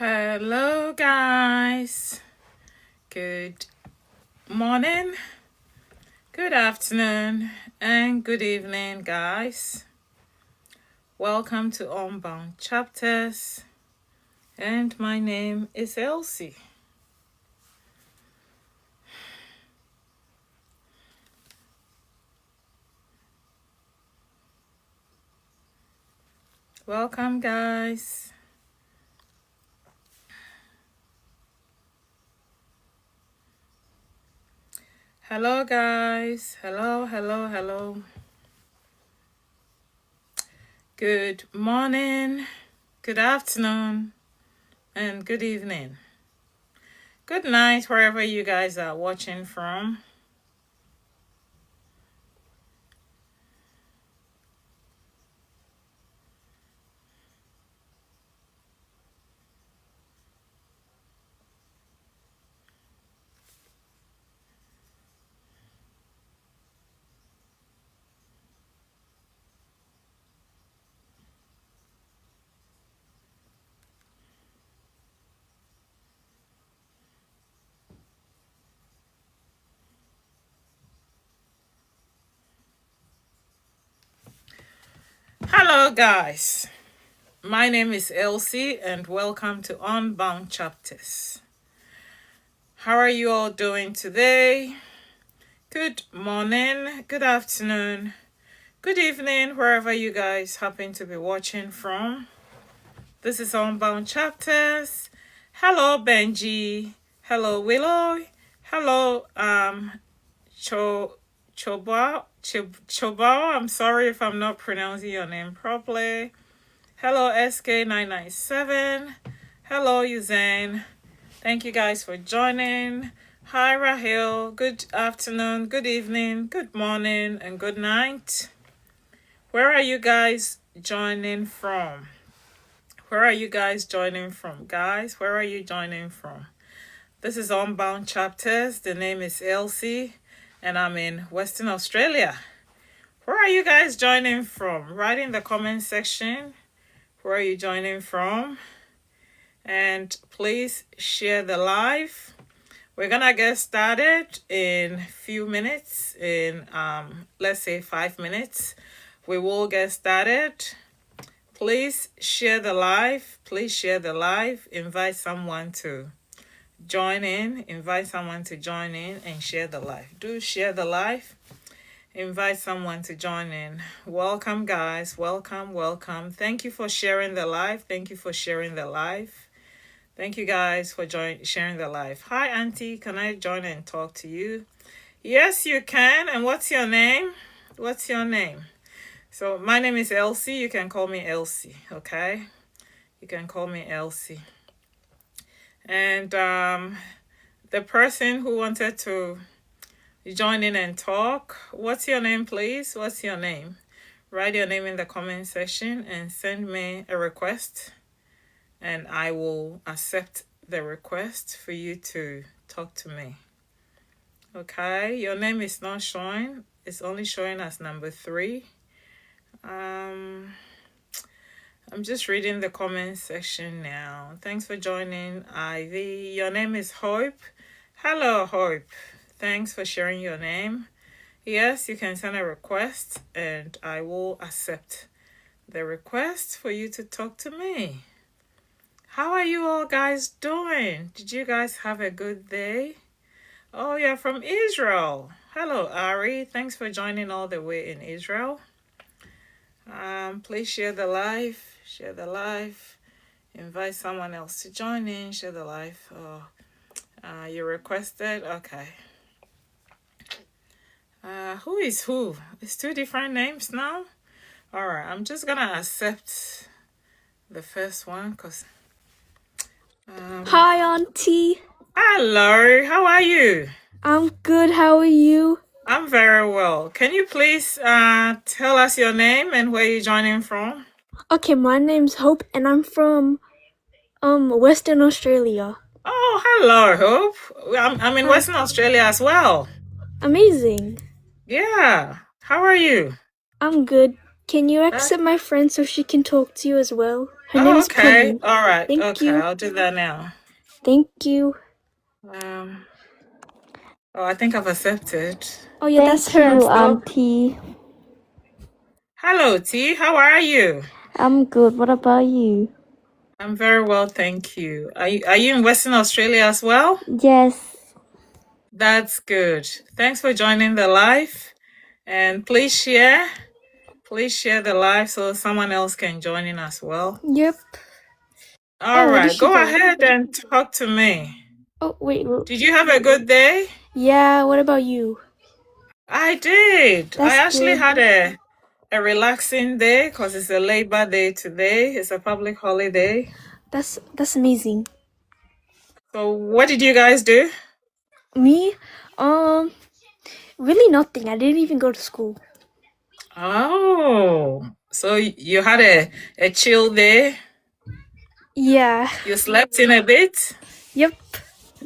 Hello, guys. Good morning, good afternoon, and good evening, guys. Welcome to Unbound Chapters, and my name is Elsie. Welcome, guys. Hello, guys. Hello. Good morning, good afternoon, and good evening. Good night, wherever you guys are watching from. Hello, guys. My name is Elsie, and welcome to Unbound Chapters. How are you all doing today? Good morning, good afternoon, good evening, wherever you guys happen to be watching from. This is Unbound Chapters. Hello, Benji. Hello, Willow. Hello, Chobao. I'm sorry if I'm not pronouncing your name properly. Hello, SK997. Hello, Uzain. Thank you guys for joining. Hi, Rahel. Good afternoon, good evening, good morning, and good night. Where are you guys joining from? Where are you guys joining from, guys? Where are you joining from? This is Unbound Chapters. The name is Elsie, and I'm in Western Australia. Where are you guys joining from? Write in the comment section. Where are you joining from? And please share the live. We're gonna get started in a few minutes. In let's say 5 minutes, we will get started. Please share the live. Please share the live. Invite someone to join in. Invite someone to join in and share the live. Do share the live. Invite someone to join in. Welcome, guys. Welcome. Thank you for sharing the live. Thank you for sharing the live. Thank you guys for sharing the live. Hi, Auntie. Can I join and talk to you? Yes, you can. And what's your name? What's your name? So my name is Elsie. You can call me Elsie, okay? You can call me Elsie. And the person who wanted to join in and talk, what's your name, please? What's your name? Write your name in the comment section and send me a request, and I will accept the request for you to talk to me. Okay, your name is not showing. It's only showing as number 3. I'm just reading the comment section now. Thanks for joining, Ivy. Your name is Hope. Hello, Hope. Thanks for sharing your name. Yes, you can send a request and I will accept the request for you to talk to me. How are you all guys doing? Did you guys have a good day? Oh, you're from Israel. Hello, Ari. Thanks for joining all the way in Israel. Please share the live. Share the live. Invite someone else to join in. Share the live. Oh, you requested. Okay. Who is who? It's 2 different names now. All right. I'm just gonna accept the first one because. Hi, Auntie. Hello. How are you? I'm good. How are you? I'm very well. Can you please tell us your name and where you're joining from? Okay, my name's Hope, and I'm from Western Australia. Oh, hello, Hope. I'm in Hi. Western Australia as well. Amazing. Yeah. How are you? I'm good. Can you accept my friend so she can talk to you as well? Her name Oh, is okay. Penny. All right. Thank Okay, you. I'll do that now. Thank you. Oh, I think I've accepted. Oh yeah, that's Thank her. you, So, Auntie. hello, T. How are you? I'm good. What about you? I'm very well, thank you. Are you in Western Australia as well? Yes. That's good. Thanks for joining the live. And please share. Please share the live so someone else can join in as well. Yep. All where did right, she go go? ahead and talk to me. Oh wait. Did you have a good day? Yeah. What about you? I did. I That's actually good. had a relaxing day because it's a Labor Day today. It's a public holiday. That's amazing. So what did you guys do? Me? Really nothing. I didn't even go to school. Oh, so you had a chill day? Yeah. You slept in a bit? Yep.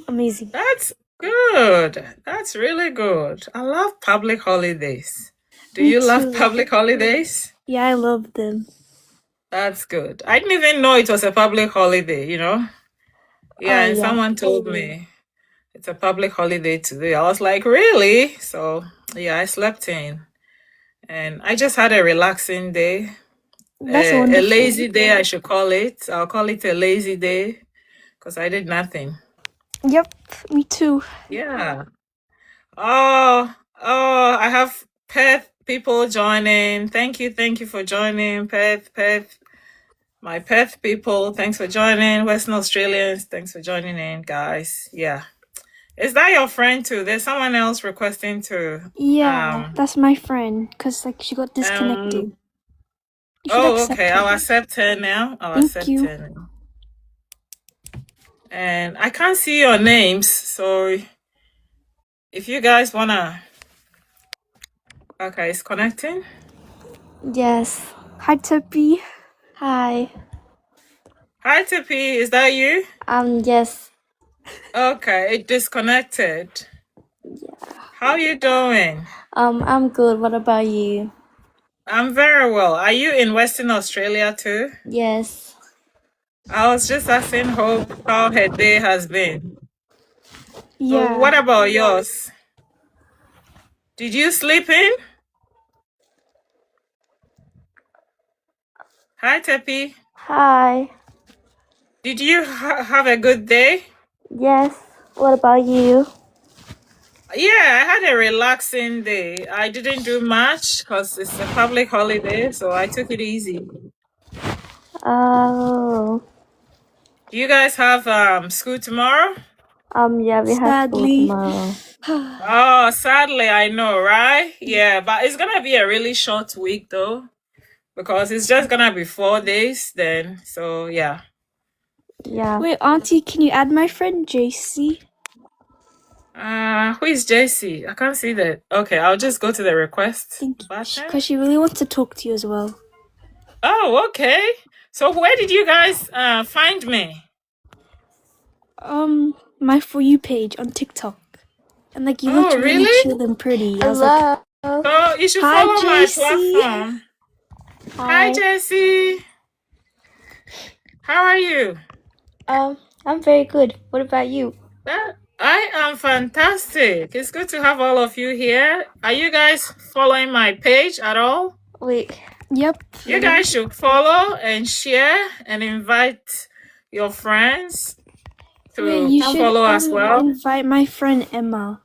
Amazing. That's good. That's really good. I love public holidays. Do Me you love too. public holidays? Yeah, I love them. That's good. I didn't even know it was a public holiday, you know? Yeah, and yeah. someone told me it's a public holiday today. I was like, really? So, yeah, I slept in. And I just had a relaxing day. That's A wonderful. lazy day, I should call it. I'll call it a lazy day because I did nothing. Yep. Me too. Yeah. Oh, I have Perth people joining. Thank you for joining, Perth, my Perth people. Thanks for joining, Western Australians. Thanks for joining in, guys. Yeah, is that your friend too? There's someone else requesting to. Yeah, that's my friend. Cause like she got disconnected. You should Oh, accept okay. her. I'll accept her now. Thank you. Her now. And I can't see your names, so if you guys wanna. Okay, it's connecting. Yes. Hi, Tippy. Hi. Hi, Tippy. Is that you? Yes. Okay, it disconnected. Yeah. How you doing? I'm good. What about you? I'm very well. Are you in Western Australia too? Yes. I was just asking Hope how her day has been. Yeah. So what about yours? Did you sleep in? Hi, Tepi. Hi. Did you have a good day? Yes. What about you? Yeah, I had a relaxing day. I didn't do much because it's a public holiday, so I took it easy. Oh. Do you guys have school tomorrow? Yeah, we have school Sadly. tomorrow. Oh, sadly, I know, right? Yeah, but it's gonna be a really short week though, because it's just gonna be 4 days then. So yeah. Yeah. Wait, Auntie, can you add my friend JC? Who is JC? I can't see that. Okay, I'll just go to the request button. Because she really wants to talk to you as well. Oh, okay. So where did you guys find me? My For You page on TikTok. And like you Oh, looked really really? chill and pretty. I was Hello. like, So you should Hi, follow my JC. platform. Hi, JC. How are you? I'm very good. What about you? I am fantastic. It's good to have all of you here. Are you guys following my page at all? Wait. Yep. You guys should follow and share and invite your friends to you should follow as well. invite my friend Emma.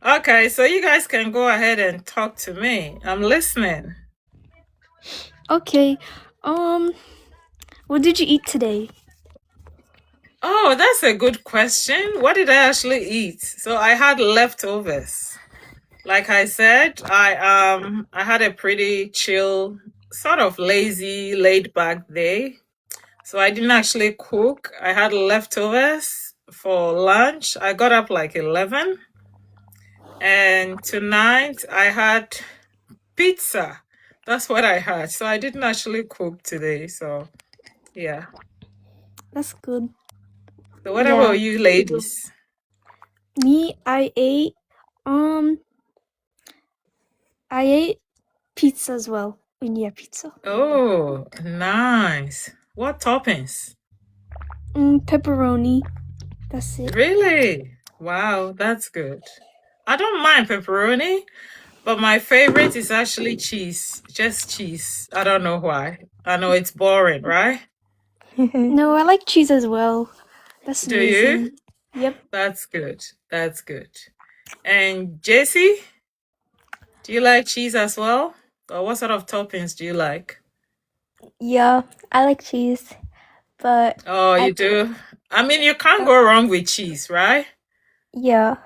Okay, so you guys can go ahead and talk to me. I'm listening. Okay. What did you eat today? Oh, that's a good question. What did I actually eat? So I had leftovers. Like I said, I had a pretty chill, sort of lazy, laid back day. So I didn't actually cook. I had leftovers for lunch. I got up like 11. And tonight I had pizza. That's what I had. So I didn't actually cook today. So yeah. That's good. So what about you ladies? Me, I ate pizza as well. We need a pizza. Oh, nice. What toppings? Pepperoni. That's it. Really? Wow, that's good. I don't mind pepperoni, but my favorite is actually cheese. Just cheese. I don't know why. I know it's boring, right? No, I like cheese as well. That's Do you? amazing. Yep. That's good. That's good. And Jessie, do you like cheese as well? Or what sort of toppings do you like? Yeah, I like cheese, but Oh, I you do? I mean, you can't go wrong with cheese, right? yeah,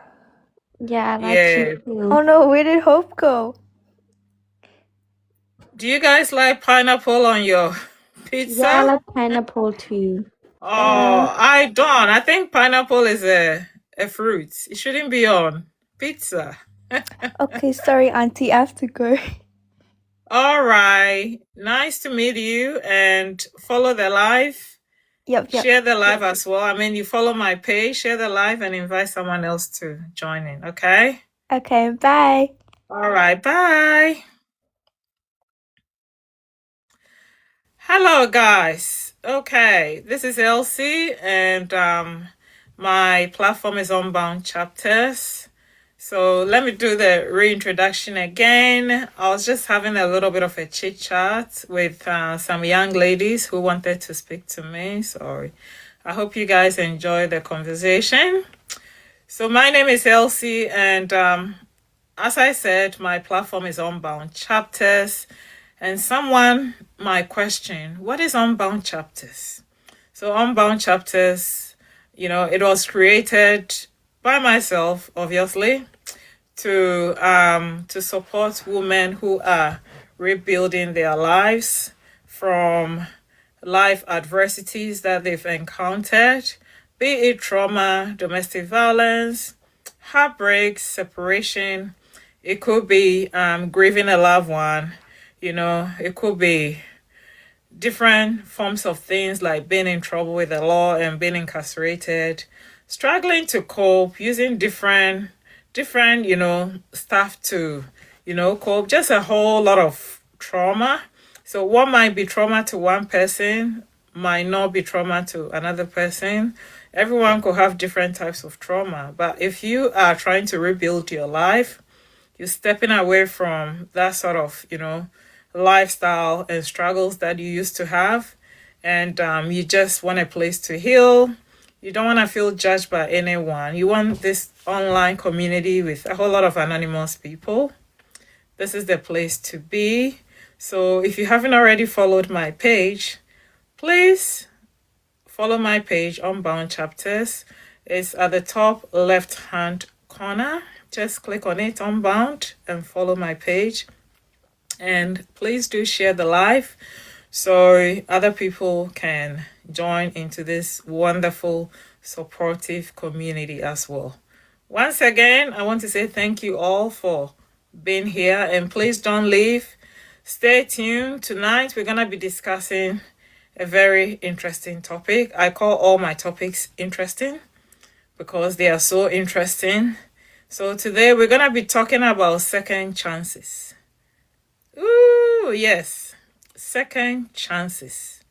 I like Yeah. cheese too. Oh no, where did Hope go? Do you guys like pineapple on your pizza? Yeah, I like pineapple too. Oh, I don't. I think pineapple is a fruit. It shouldn't be on pizza. Okay, sorry, Auntie, I have to go. All right. Nice to meet you and follow the live. Yep. Share the live as well. I mean, you follow my page, share the live and invite someone else to join in, okay? Okay, bye. All right. Bye. Hello, guys. Okay, this is Elsie, and my platform is Unbound Chapters. So let me do the reintroduction again. I was just having a little bit of a chit chat with some young ladies who wanted to speak to me. Sorry. I hope you guys enjoy the conversation. So my name is Elsie, and as I said, my platform is Unbound Chapters. And someone might question, what is Unbound Chapters? So Unbound Chapters, it was created by myself, obviously, to support women who are rebuilding their lives from life adversities that they've encountered, be it trauma, domestic violence, heartbreaks, separation. It could be grieving a loved one. It could be different forms of things like being in trouble with the law and being incarcerated, struggling to cope, using different stuff to, cope, just a whole lot of trauma. So what might be trauma to one person might not be trauma to another person. Everyone could have different types of trauma. But if you are trying to rebuild your life, you're stepping away from that sort of, lifestyle and struggles that you used to have, and you just want a place to heal. You don't want to feel judged by anyone. You want this online community with a whole lot of anonymous people. This is the place to be. So if you haven't already followed my page, please follow my page, Unbound Chapters. It's at the top left hand corner. Just click on it, Unbound, and follow my page. And please do share the live so other people can join into this wonderful, supportive community as well. Once again, I want to say thank you all for being here, and please don't leave. Stay tuned. Tonight, we're going to be discussing a very interesting topic. I call all my topics interesting because they are so interesting. So today, we're going to be talking about second chances. Ooh, yes. Second chances.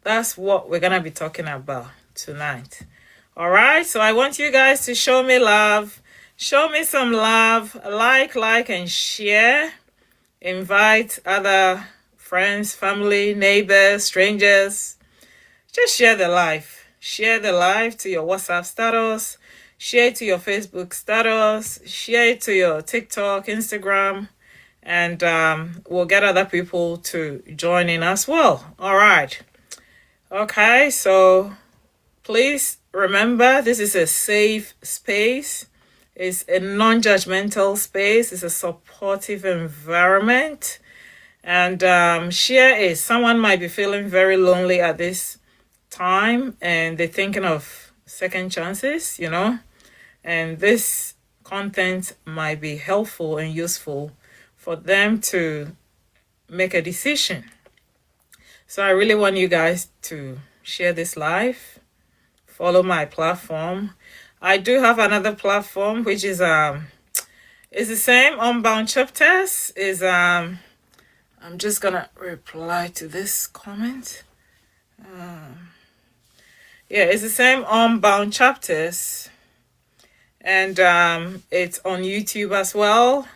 That's what we're going to be talking about tonight. All right. So I want you guys to show me love. Show me some love. Like, and share. Invite other friends, family, neighbors, strangers. Just share the life. Share the life to your WhatsApp status. Share it to your Facebook status. Share it to your TikTok, Instagram. And we'll get other people to join in as well. All right. Okay, so please remember, this is a safe space. It's a non-judgmental space. It's a supportive environment. And share it. Someone might be feeling very lonely at this time, and they're thinking of second chances, And this content might be helpful and useful for them to make a decision. So I really want you guys to share this live, follow my platform. I do have another platform which is it's the same, Unbound Chapters. Is I'm just gonna reply to this comment. Yeah, it's the same Unbound Chapters, and it's on YouTube as well.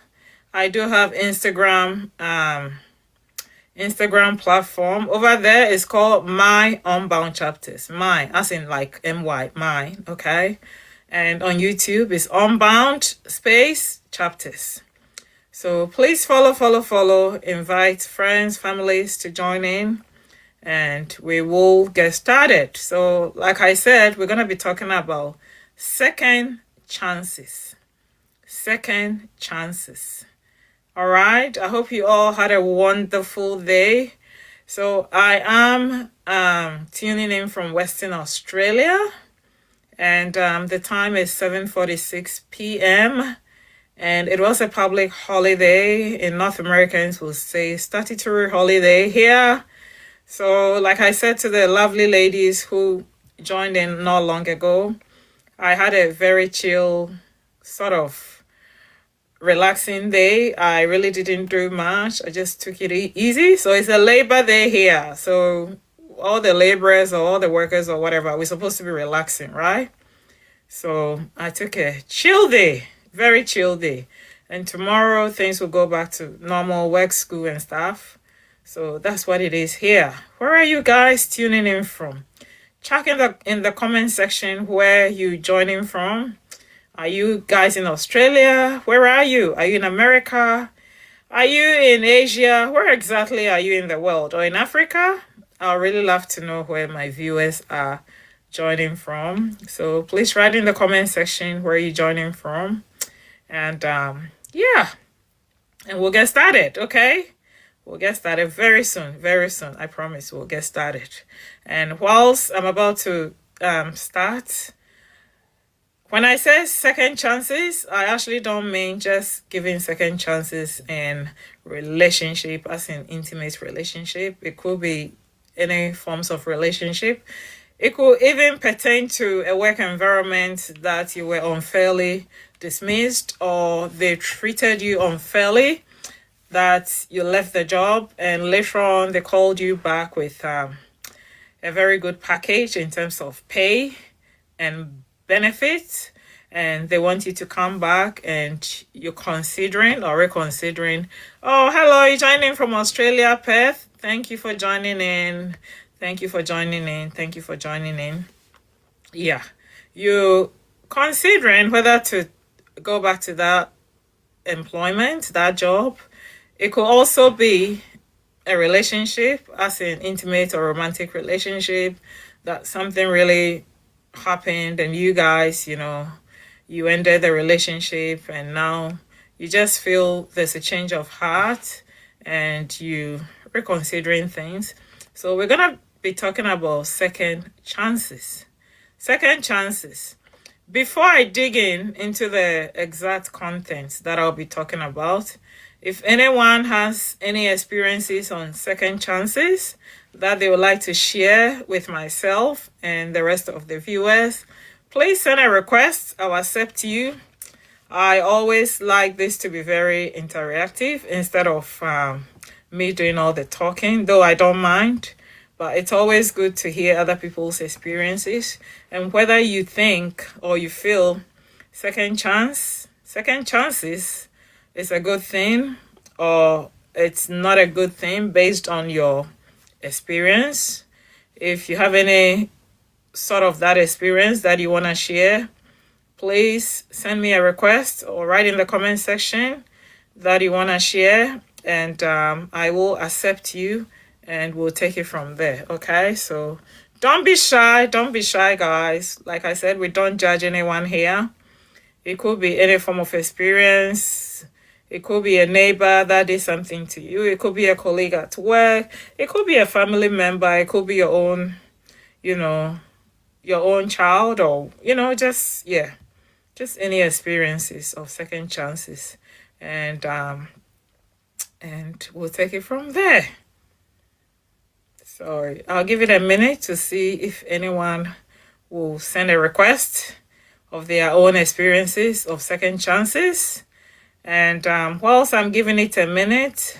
I do have Instagram platform over there. It's called My Unbound Chapters. My, as in like MY, mine, okay? And on YouTube it's Unbound space chapters. So please follow, invite friends, families to join in, and we will get started. So like I said, we're going to be talking about second chances. Second chances. All right. I hope you all had a wonderful day. So I am tuning in from Western Australia, and the time is 7:46 p.m. and it was a public holiday. In North Americans will say statutory holiday here. So like I said to the lovely ladies who joined in not long ago, I had a very chill, sort of relaxing day. I really didn't do much. I just took it easy. So it's a Labor Day here. So all the laborers or all the workers or whatever, we're supposed to be relaxing, right? So I took a chill day, very chill day. And tomorrow things will go back to normal work, school and stuff. So that's what it is here. Where are you guys tuning in from? Check in the comment section where you joining from. Are you guys in Australia? Where are you? Are you in America? Are you in Asia? Where exactly are you in the world? Or in Africa? I'd really love to know where my viewers are joining from. So please write in the comment section where you're joining from. And yeah, and we'll get started, okay? We'll get started very soon, I promise we'll get started. And whilst I'm about to start, when I say second chances, I actually don't mean just giving second chances in relationship, as in intimate relationship. It could be any forms of relationship. It could even pertain to a work environment that you were unfairly dismissed, or they treated you unfairly, that you left the job and later on they called you back with a very good package in terms of pay and benefits, and they want you to come back and you're considering or reconsidering. Oh, hello, you're joining from Australia, Perth. Thank you for joining in. Thank you for joining in. Yeah, you're considering whether to go back to that employment, that job. It could also be a relationship, as in intimate or romantic relationship, that something really happened and you guys, you ended the relationship and now you just feel there's a change of heart and you reconsidering things. So we're going to be talking about second chances. Second chances. Before I dig into the exact contents that I'll be talking about, if anyone has any experiences on second chances that they would like to share with myself and the rest of the viewers, please send a request. I'll accept you. I always like this to be very interactive instead of me doing all the talking, though I don't mind. But it's always good to hear other people's experiences and whether you think or you feel second chances is a good thing or it's not a good thing based on your experience. If you have any sort of that experience that you want to share, please send me a request or write in the comment section that you want to share, and I will accept you and we'll take it from there. Okay, so don't be shy, guys. Like I said, we don't judge anyone here. It could be any form of experience. It could be a neighbor that did something to you. It could be a colleague at work. It could be a family member. It could be your own, your own child, or just any experiences of second chances, and we'll take it from there. Sorry, I'll give it a minute to see if anyone will send a request of their own experiences of second chances. And whilst I'm giving it a minute,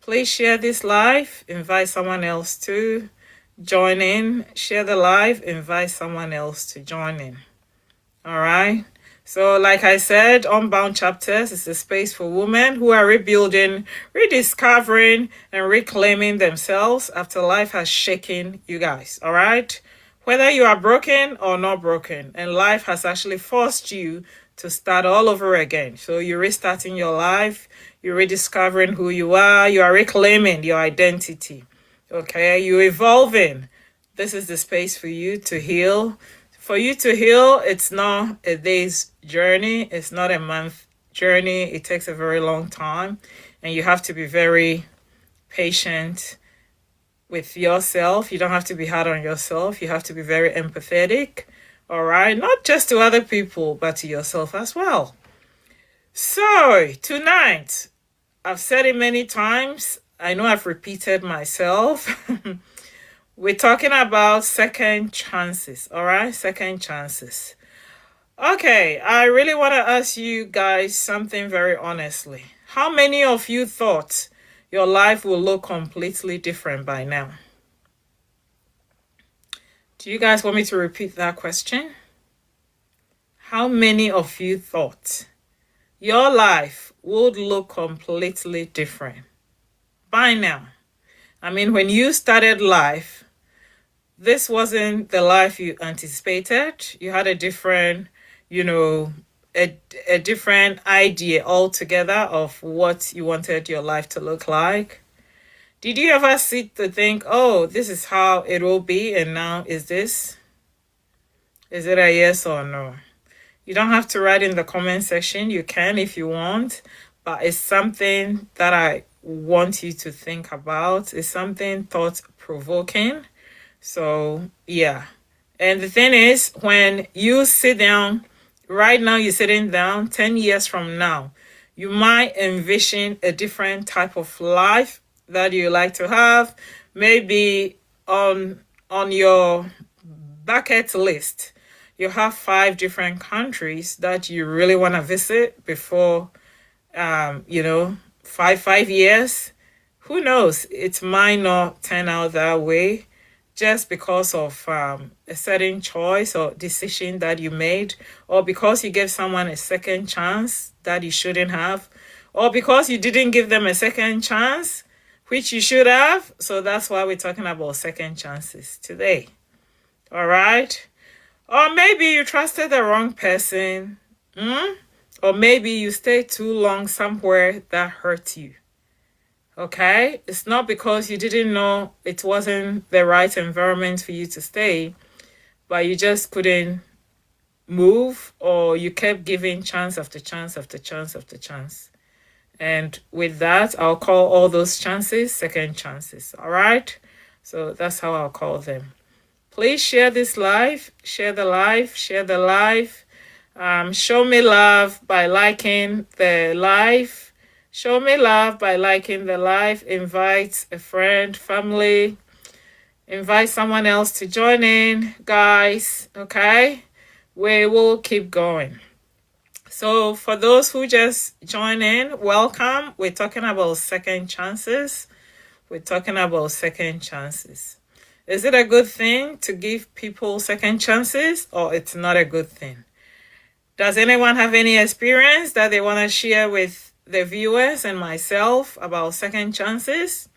Please share this live, invite someone else to join in. Share the live, invite someone else to join in. All right. So like I said, Unbound Chapters is a space for women who are rebuilding, rediscovering, and reclaiming themselves after life has shaken you guys. All right. Whether you are broken or not broken, and life has actually forced you to start all over again. So you're restarting your life, you're rediscovering who you are reclaiming your identity. Okay, you're evolving. This is the space for you to heal. For you to heal, it's not a day's journey, it's not a month journey. It takes a very long time, and you have to be very patient with yourself. You don't have to be hard on yourself. You have to be very empathetic. All right, not just to other people, but to yourself as well. So tonight, I've said it many times. I know I've repeated myself. We're talking about second chances. All right, second chances. Okay, I really want to ask you guys something very honestly. How many of you thought your life will look completely different by now? Do you guys want me to repeat that question? How many of you thought your life would look completely different by now? I mean, when you started life, this wasn't the life you anticipated. You had a different, a different idea altogether of what you wanted your life to look like. Did you ever sit to think, oh, this is how it will be, and now is this? Is it a yes or no? You don't have to write in the comment section. You can if you want, but it's something that I want you to think about. It's something thought-provoking. So, yeah. And the thing is, when you sit down, right now you're sitting down, 10 years from now, you might envision a different type of life that you like to have. Maybe on your bucket list, you have 5 different countries that you really want to visit before, 5 years. Who knows? It might not turn out that way just because of a certain choice or decision that you made, or because you gave someone a second chance that you shouldn't have, or because you didn't give them a second chance, which you should have. So that's why we're talking about second chances today. All right. Or maybe you trusted the wrong person. Or maybe you stayed too long somewhere that hurt you. Okay? It's not because you didn't know it wasn't the right environment for you to stay, but you just couldn't move, or you kept giving chance after chance after chance after chance. And with that, I'll call all those chances second chances. All right? So that's how I'll call them. Please share this live. Share the live. Share the live. Show me love by liking the live. Show me love by liking the live. Invite a friend, family. Invite someone else to join in, guys. Okay? We will keep going. So for those who just join in, welcome. We're talking about second chances. We're talking about second chances. Is it a good thing to give people second chances, or it's not a good thing? Does anyone have any experience that they want to share with the viewers and myself about second chances?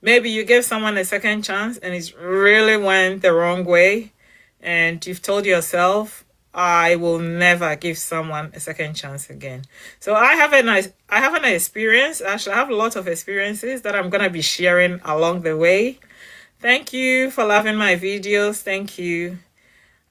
Maybe you gave someone a second chance and it really went the wrong way, and you've told yourself, I will never give someone a second chance again. So I have an experience. Actually, I have a lot of experiences that I'm going to be sharing along the way. Thank you for loving my videos. Thank you.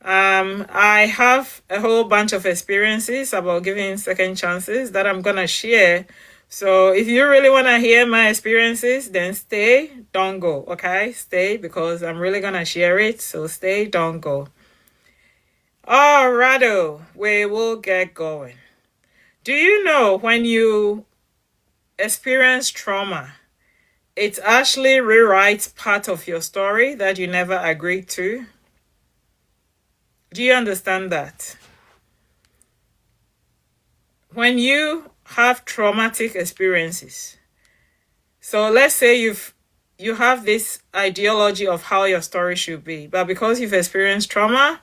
I have a whole bunch of experiences about giving second chances that I'm going to share. So if you really want to hear my experiences, then stay, don't go, okay? Stay, because I'm really going to share it. So stay, don't go. All righto, we will get going. Do you know when you experience trauma, it actually rewrites part of your story that you never agreed to? Do you understand that? When you have traumatic experiences, So let's say you have this ideology of how your story should be, but because you've experienced trauma,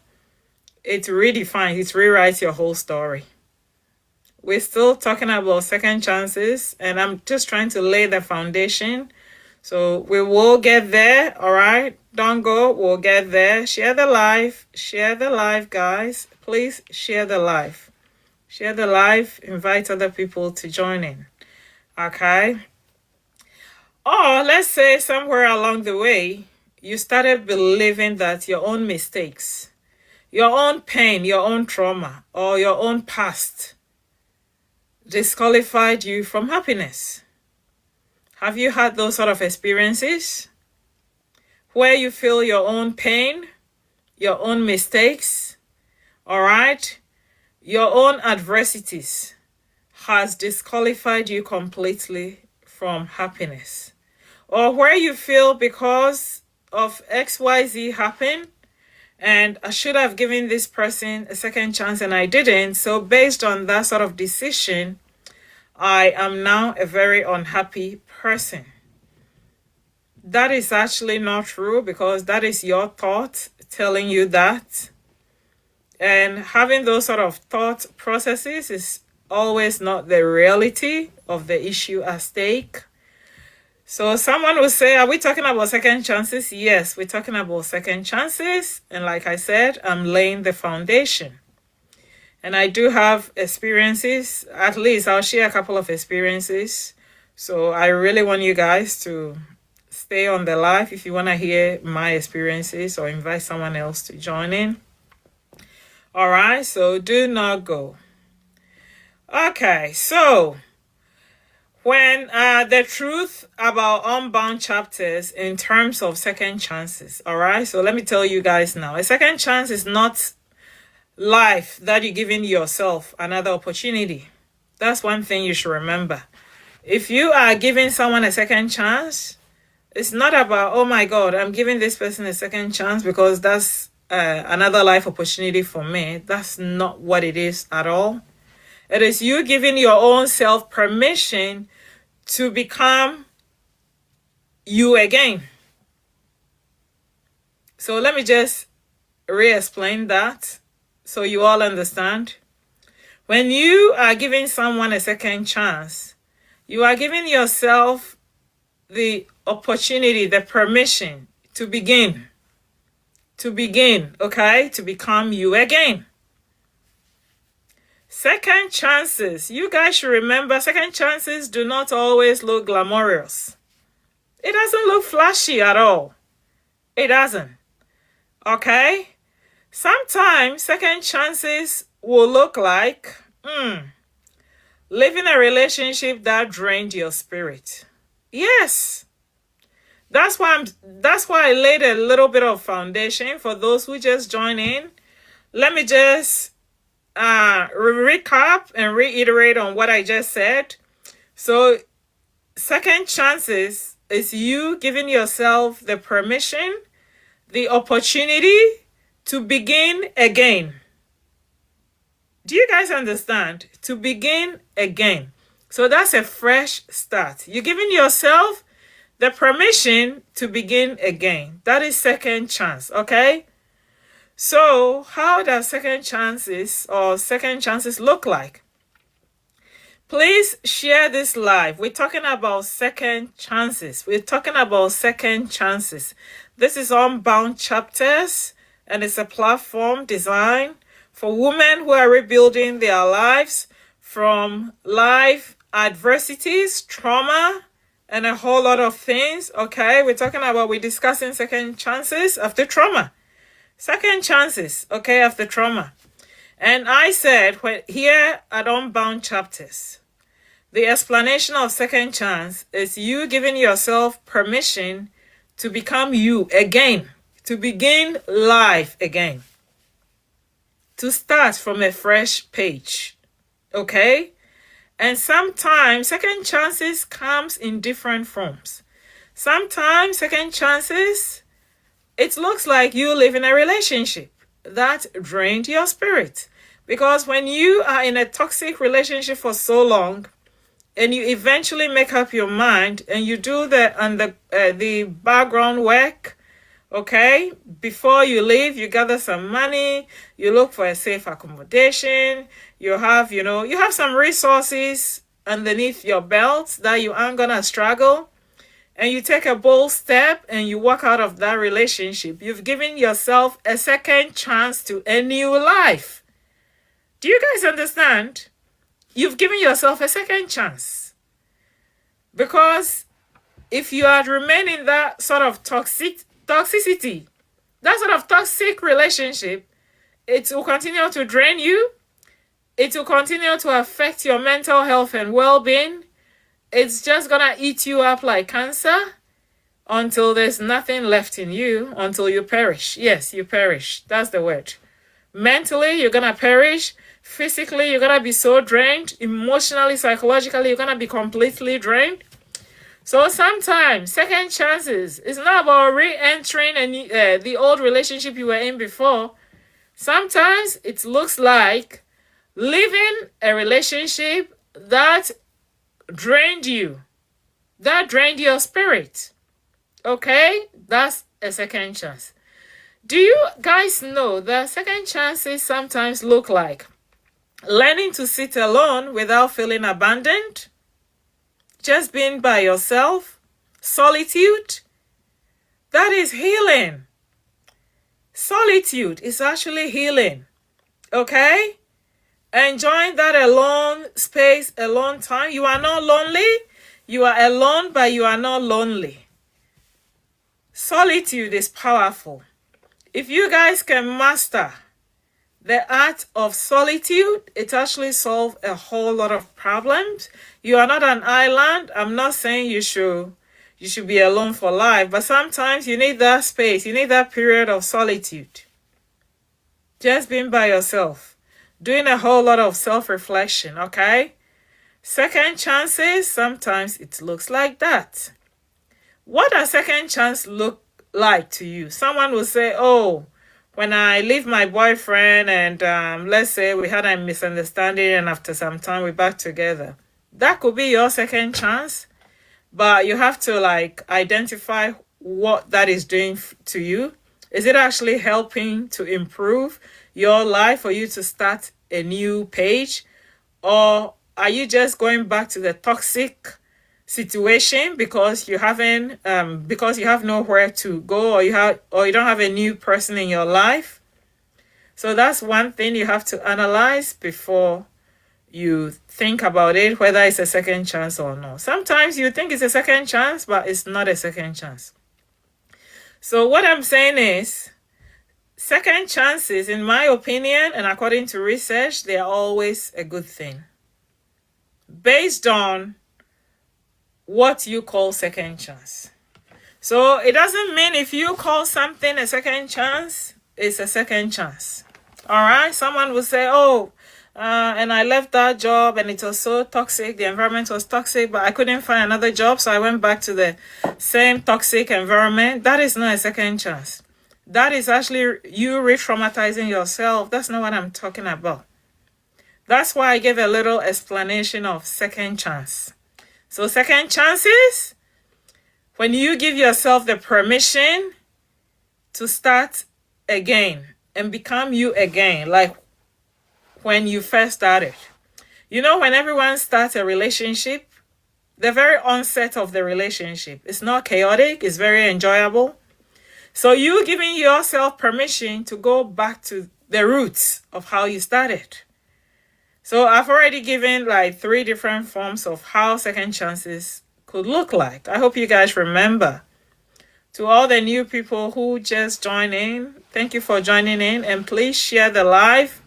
it redefines, it rewrites your whole story. We're still talking about second chances, and I'm just trying to lay the foundation. So we will get there, all right? Don't go, we'll get there. Share the live, guys. Please share the live. Share the live, invite other people to join in, okay? Or let's say somewhere along the way, you started believing that your own mistakes, your own pain, your own trauma, or your own past disqualified you from happiness. Have you had those sort of experiences where you feel your own pain, your own mistakes, all right, your own adversities has disqualified you completely from happiness? Or where you feel because of XYZ happened, and I should have given this person a second chance and I didn't. So based on that sort of decision, I am now a very unhappy person. That is actually not true, because that is your thought telling you that. And having those sort of thought processes is always not the reality of the issue at stake. So someone will say, are we talking about second chances? Yes, we're talking about second chances. And like I said, I'm laying the foundation. And I do have experiences. At least I'll share a couple of experiences. So I really want you guys to stay on the live if you want to hear my experiences, or invite someone else to join in. All right, so do not go. Okay, so when the truth about unbound chapters in terms of second chances, all right? So let me tell you guys now, a second chance is not life that you're giving yourself another opportunity. That's one thing you should remember. If you are giving someone a second chance, it's not about, oh my God, I'm giving this person a second chance because that's another life opportunity for me. That's not what it is at all. It is you giving your own self permission to become you again. So let me just re-explain that so you all understand. When you are giving someone a second chance, you are giving yourself the opportunity, the permission to begin, okay, to become you again. Second chances, you guys should remember, second chances do not always look glamorous. It doesn't look flashy at all. It doesn't. Okay? Sometimes second chances will look like living a relationship that drained your spirit. Yes. That's why I laid a little bit of foundation for those who just join in. Let me just recap and reiterate on what I just said. So second chances is you giving yourself the permission, the opportunity to begin again. Do you guys understand? To begin again. So that's a fresh start. You're giving yourself the permission to begin again. That is second chance, okay? So how does second chances look like? Please share this live. We're talking about second chances. This is Unbound Chapters, and it's a platform designed for women who are rebuilding their lives from life adversities, trauma, and a whole lot of things, okay? We're discussing second chances after trauma. Second chances, okay, after trauma. And I said, here at Unbound Chapters, the explanation of second chance is you giving yourself permission to become you again, to begin life again, to start from a fresh page, okay? And sometimes second chances comes in different forms. Sometimes second chances, it looks like you live in a relationship that drained your spirit. Because when you are in a toxic relationship for so long, and you eventually make up your mind and you do the background work, okay? Before you leave, you gather some money, you look for a safe accommodation, you have some resources underneath your belt that you aren't gonna struggle, and you take a bold step and you walk out of that relationship. You've given yourself a second chance to a new life. Do you guys understand? You've given yourself a second chance. Because if you had remained in that sort of toxicity, that sort of toxic relationship, it will continue to drain you. It will continue to affect your mental health and well-being. It's just gonna eat you up like cancer until there's nothing left in you, until you perish. Yes, you perish. That's the word. Mentally, you're gonna perish. Physically, you're gonna be so drained. Emotionally, psychologically, you're gonna be completely drained. So sometimes second chances is not about re-entering the old relationship you were in before. Sometimes it looks like leaving a relationship that drained you, that drained your spirit. Okay, that's a second chance. Do you guys know that second chances sometimes look like learning to sit alone without feeling abandoned? Just being by yourself, solitude, that is healing. Solitude is actually healing, okay? Enjoying that alone space, alone time. You are not lonely. You are alone, but you are not lonely. Solitude is powerful. If you guys can master the art of solitude, it actually solves a whole lot of problems. You are not an island. I'm not saying you should be alone for life, but sometimes you need that space. You need that period of solitude. Just being by yourself. Doing a whole lot of self-reflection, okay? Second chances, sometimes it looks like that. What does second chance look like to you? Someone will say, oh, when I leave my boyfriend and let's say we had a misunderstanding and after some time we're back together. That could be your second chance, but you have to identify what that is doing to you. Is it actually helping to improve your life for you to start a new page? Or are you just going back to the toxic situation because you have nowhere to go, or you don't have a new person in your life? So that's one thing you have to analyze before you think about it, whether it's a second chance or not. Sometimes you think it's a second chance, but it's not a second chance. So what I'm saying is, second chances, in my opinion, and according to research, they are always a good thing. Based on what you call second chance. So it doesn't mean if you call something a second chance, it's a second chance. All right? Someone will say, oh, and I left that job and it was so toxic, the environment was toxic, but I couldn't find another job, so I went back to the same toxic environment. That is not a second chance. That is actually you re-traumatizing yourself. That's not what I'm talking about. That's why I gave a little explanation of second chance. So second chances, when you give yourself the permission to start again and become you again, like when you first started. You know, when everyone starts a relationship, the very onset of the relationship, it's not chaotic, it's very enjoyable. So you giving yourself permission to go back to the roots of how you started. So I've already given 3 different forms of how second chances could look like. I hope you guys remember. To all the new people who just joined in, thank you for joining in, and please share the live.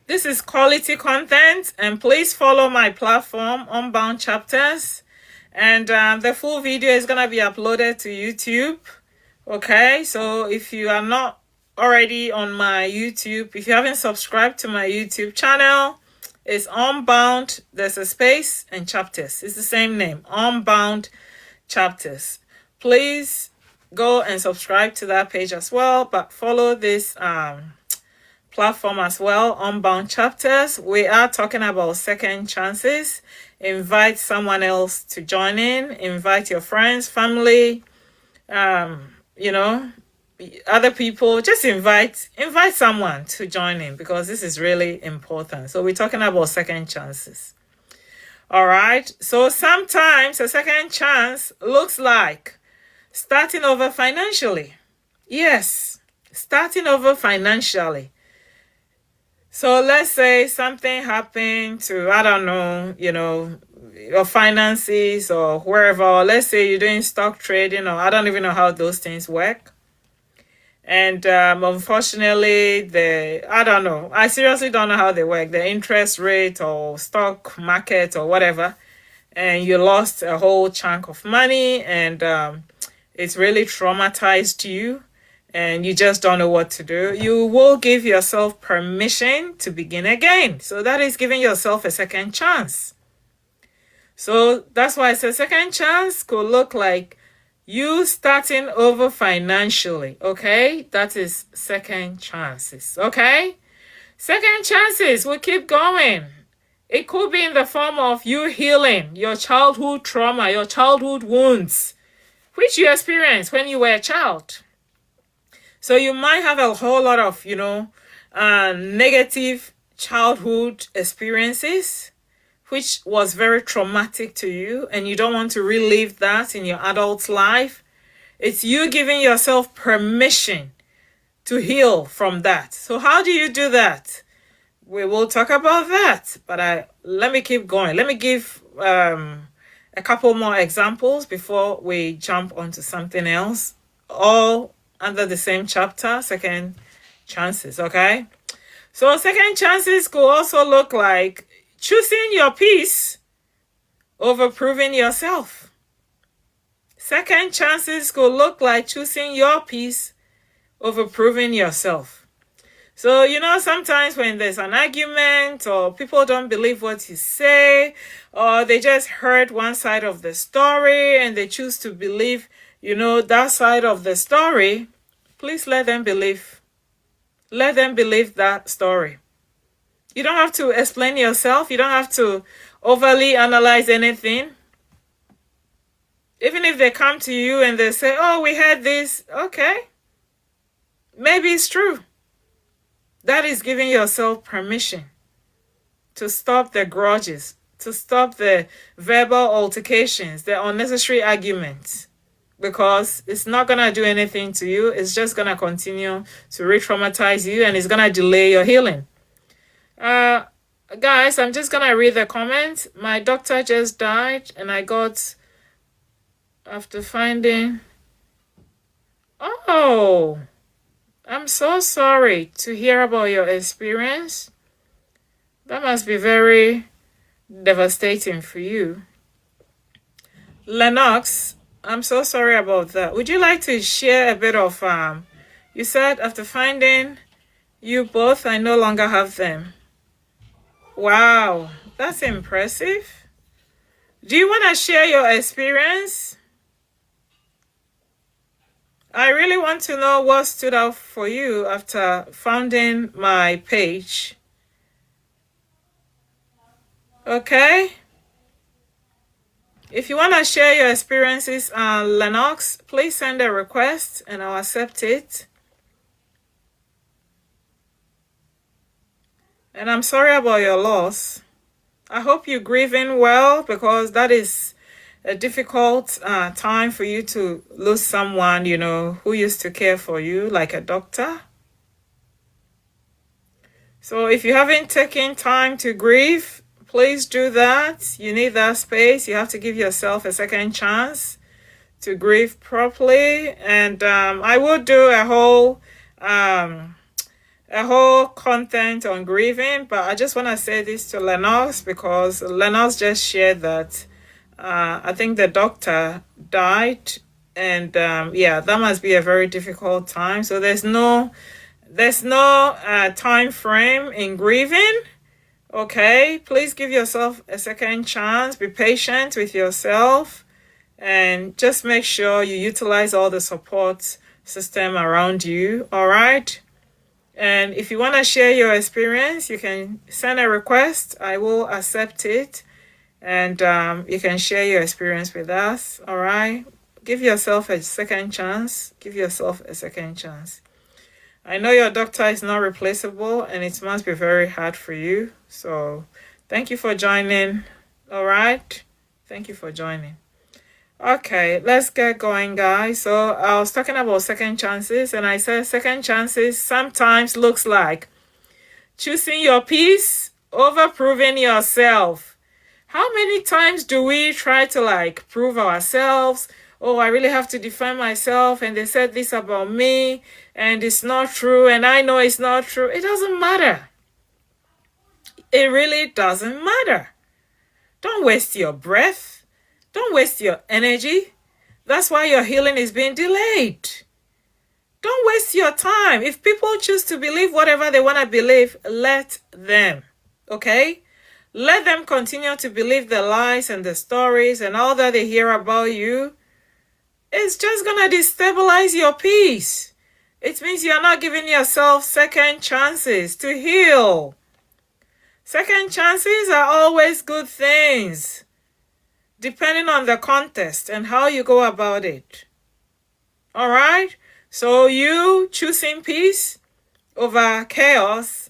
This is quality content, and please follow my platform, Unbound Chapters. And the full video is going to be uploaded to YouTube. Okay, so if you are not already on my YouTube, if you haven't subscribed to my YouTube channel, it's Unbound, there's a space, and Chapters. It's the same name, Unbound Chapters. Please go and subscribe to that page as well, but follow this platform as well, Unbound Chapters. We are talking about second chances, invite someone else to join in, invite your friends, family, you know, other people. Just invite someone to join in, because this is really important. So we're talking about second chances. All right. So sometimes a second chance looks like starting over financially. Yes, starting over financially. So let's say something happened to, I don't know, your finances or wherever. Or let's say you're doing stock trading, or I don't even know how those things work. And unfortunately, I don't know. I seriously don't know how they work. The interest rate or stock market or whatever. And you lost a whole chunk of money, and it's really traumatized you, and you just don't know what to do. You will give yourself permission to begin again. So that is giving yourself a second chance. So that's why I said second chance could look like you starting over financially. Okay, that is second chances. Okay, second chances will keep going. It could be in the form of you healing your childhood trauma, your childhood wounds, which you experienced when you were a child. So you might have a whole lot of, negative childhood experiences, which was very traumatic to you, and you don't want to relive that in your adult life. It's you giving yourself permission to heal from that. So how do you do that? We will talk about that, but let me keep going. Let me give a couple more examples before we jump onto something else, all under the same chapter, second chances. Okay, so second chances could also look like choosing your peace over proving yourself. Second chances could look like choosing your peace over proving yourself. So, sometimes when there's an argument, or people don't believe what you say, or they just heard one side of the story and they choose to believe, that side of the story, please let them believe. Let them believe that story. You don't have to explain yourself. You don't have to overly analyze anything. Even if they come to you and they say, oh, we had this, okay, maybe it's true. That is giving yourself permission to stop the grudges, to stop the verbal altercations, the unnecessary arguments, because it's not going to do anything to you. It's just going to continue to re-traumatize you, and it's going to delay your healing. Guys, I'm just going to read the comments. My doctor just died, and I got, after finding, oh, I'm so sorry to hear about your experience. That must be very devastating for you. Lennox, I'm so sorry about that. Would you like to share a bit of, you said after finding you both, I no longer have them. Wow, that's impressive. Do you want to share your experience? I really want to know what stood out for you after founding my page. Okay? If you want to share your experiences on Lennox, please send a request and I'll accept it. And I'm sorry about your loss. I hope you're grieving well, because that is a difficult time for you to lose someone, who used to care for you, like a doctor. So if you haven't taken time to grieve, please do that. You need that space. You have to give yourself a second chance to grieve properly. And I will do a whole content on grieving, but I just want to say this to Lennox, because Lennox just shared that I think the doctor died, and that must be a very difficult time. So there's no time frame in grieving. Okay, please give yourself a second chance. Be patient with yourself, and just make sure you utilize all the support system around you. All right. And if you want to share your experience, you can send a request. I will accept it. and you can share your experience with us. All right, give yourself a second chance. Give yourself a second chance. I know your doctor is not replaceable, and it must be very hard for you. So thank you for joining. All right, thank you for joining. Okay, let's get going, guys. So I was talking about second chances, and I said second chances sometimes looks like choosing your peace over proving yourself. How many times do we try to like prove ourselves? Oh, I really have to defend myself, and they said this about me, and it's not true, and I know it's not true. It doesn't matter. It really doesn't matter. Don't waste your breath. Don't waste your energy. That's why your healing is being delayed. Don't waste your time. If people choose to believe whatever they want to believe, let them. Okay? Let them continue to believe the lies and the stories and all that they hear about you. It's just going to destabilize your peace. It means you're not giving yourself second chances to heal. Second chances are always good things, depending on the context and how you go about it. All right? So you choosing peace over chaos,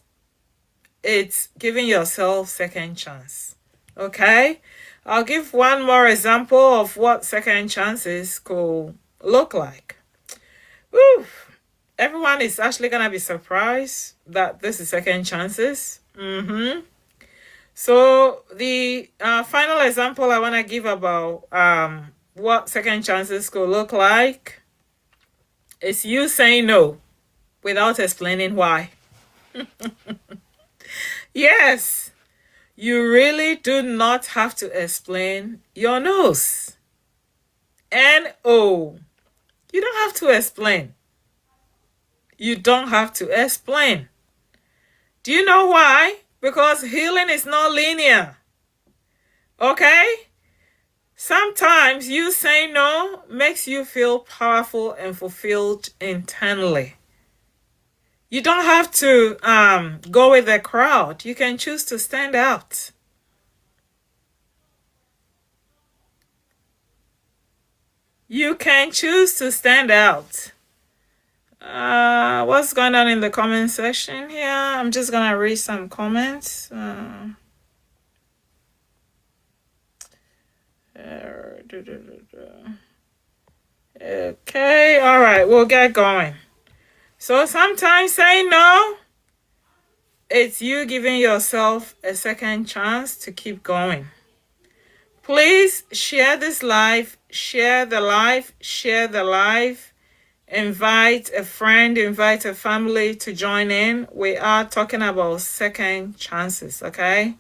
it's giving yourself second chance. Okay? I'll give one more example of what second chances could look like. Woo! Everyone is actually going to be surprised that this is second chances. So the final example I want to give about what second chances could look like is you saying no without explaining why. Yes, you really do not have to explain your no's. N-O. You don't have to explain. You don't have to explain. Do you know why? Because healing is not linear. Okay? Sometimes you saying no makes you feel powerful and fulfilled internally. You don't have to go with the crowd. You can choose to stand out. You can choose to stand out. What's going on in the comment section here? I'm just gonna read some comments. Okay, all right, we'll get going. So sometimes saying no, it's you giving yourself a second chance to keep going. Please share this live, share the live, share the live. Invite a friend, invite a family to join in. We are talking about second chances, okay?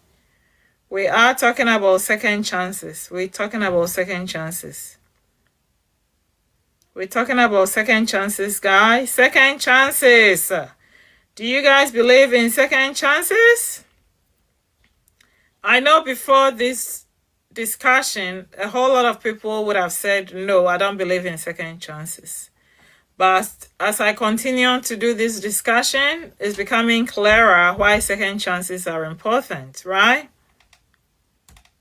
We are talking about second chances. We're talking about second chances. We're talking about second chances, guys. Second chances. Do you guys believe in second chances? I know before this discussion, a whole lot of people would have said, no, I don't believe in second chances. But as I continue to do this discussion, it's becoming clearer why second chances are important, right?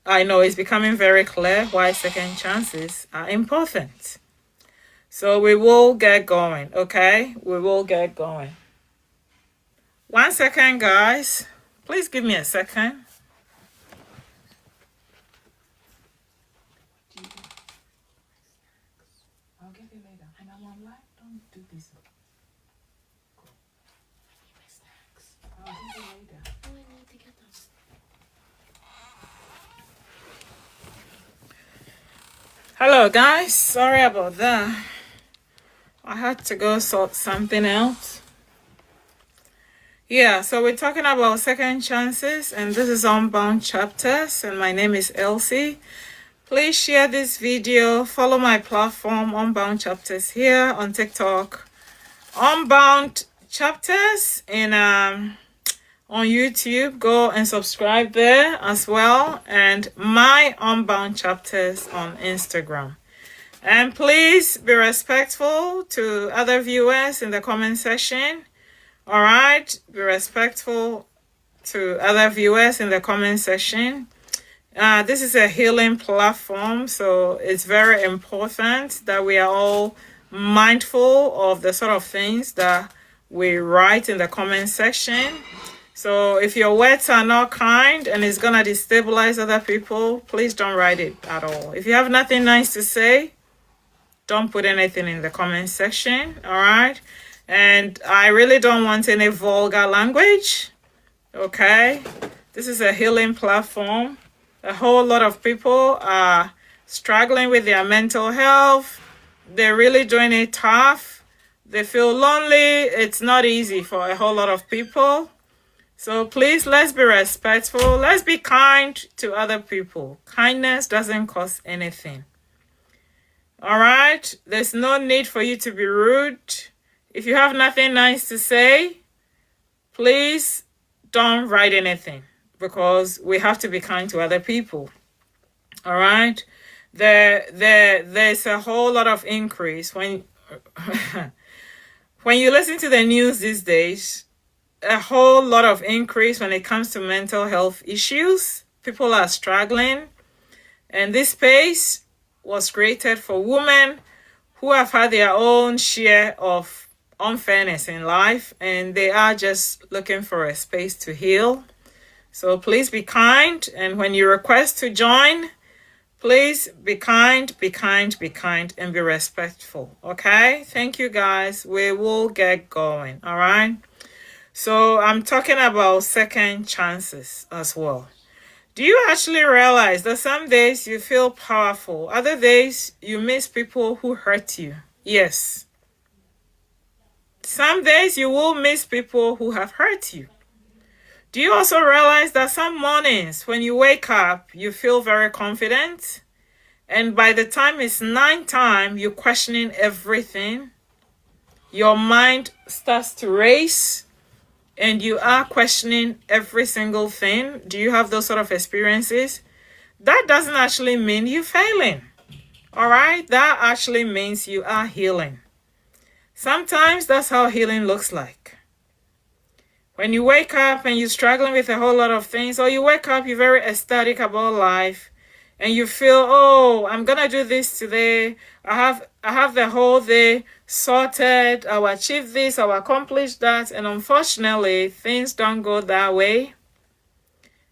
I know it's becoming very clear why second chances are important. So we will get going, okay? We will get going. 1 second, guys. Please give me a second. I'll give you later. And I'm on live. Don't do this. I'll give you later. Oh, I need to get them. Hello, guys. Sorry about that. I had to go sort something out. Yeah, so we're talking about second chances, and this is Unbound Chapters, and my name is Elsie. Please share this video. Follow my platform, Unbound Chapters, here on TikTok. Unbound Chapters on YouTube. Go and subscribe there as well. And my Unbound Chapters on Instagram. And please be respectful to other viewers in the comment section. All right? Be respectful to other viewers in the comment section. This is a healing platform, so it's very important that we are all mindful of the sort of things that we write in the comment section. So if your words are not kind and it's gonna destabilize other people, please don't write it at all. If you have nothing nice to say, don't put anything in the comment section, all right? And I really don't want any vulgar language, okay? This is a healing platform. A whole lot of people are struggling with their mental health. They're really doing it tough. They feel lonely. It's not easy for a whole lot of people. So please, let's be respectful. Let's be kind to other people. Kindness doesn't cost anything. All right? There's no need for you to be rude. If you have nothing nice to say, please don't write anything, because we have to be kind to other people. All right? There's a whole lot of increase when when you listen to the news these days. A whole lot of increase when it comes to mental health issues. People are struggling, and this space was created for women who have had their own share of unfairness in life, and they are just looking for a space to heal. So please be kind, and when you request to join, please be kind, be kind, be kind, and be respectful. Okay? Thank you, guys. We will get going. All right? So I'm talking about second chances as well. Do you actually realize that some days you feel powerful, other days you miss people who hurt you? Yes. Some days you will miss people who have hurt you. Do you also realize that some mornings when you wake up, you feel very confident, and by the time it's night time, you're questioning everything? Your mind starts to race, and you are questioning every single thing. Do you have those sort of experiences? That doesn't actually mean you're failing. All right? That actually means you are healing. Sometimes that's how healing looks like. When you wake up and you're struggling with a whole lot of things, or you wake up, you're very ecstatic about life, and you feel, oh, I'm gonna do this today. I have the whole day sorted. I'll achieve this. I'll accomplish that. And unfortunately, things don't go that way.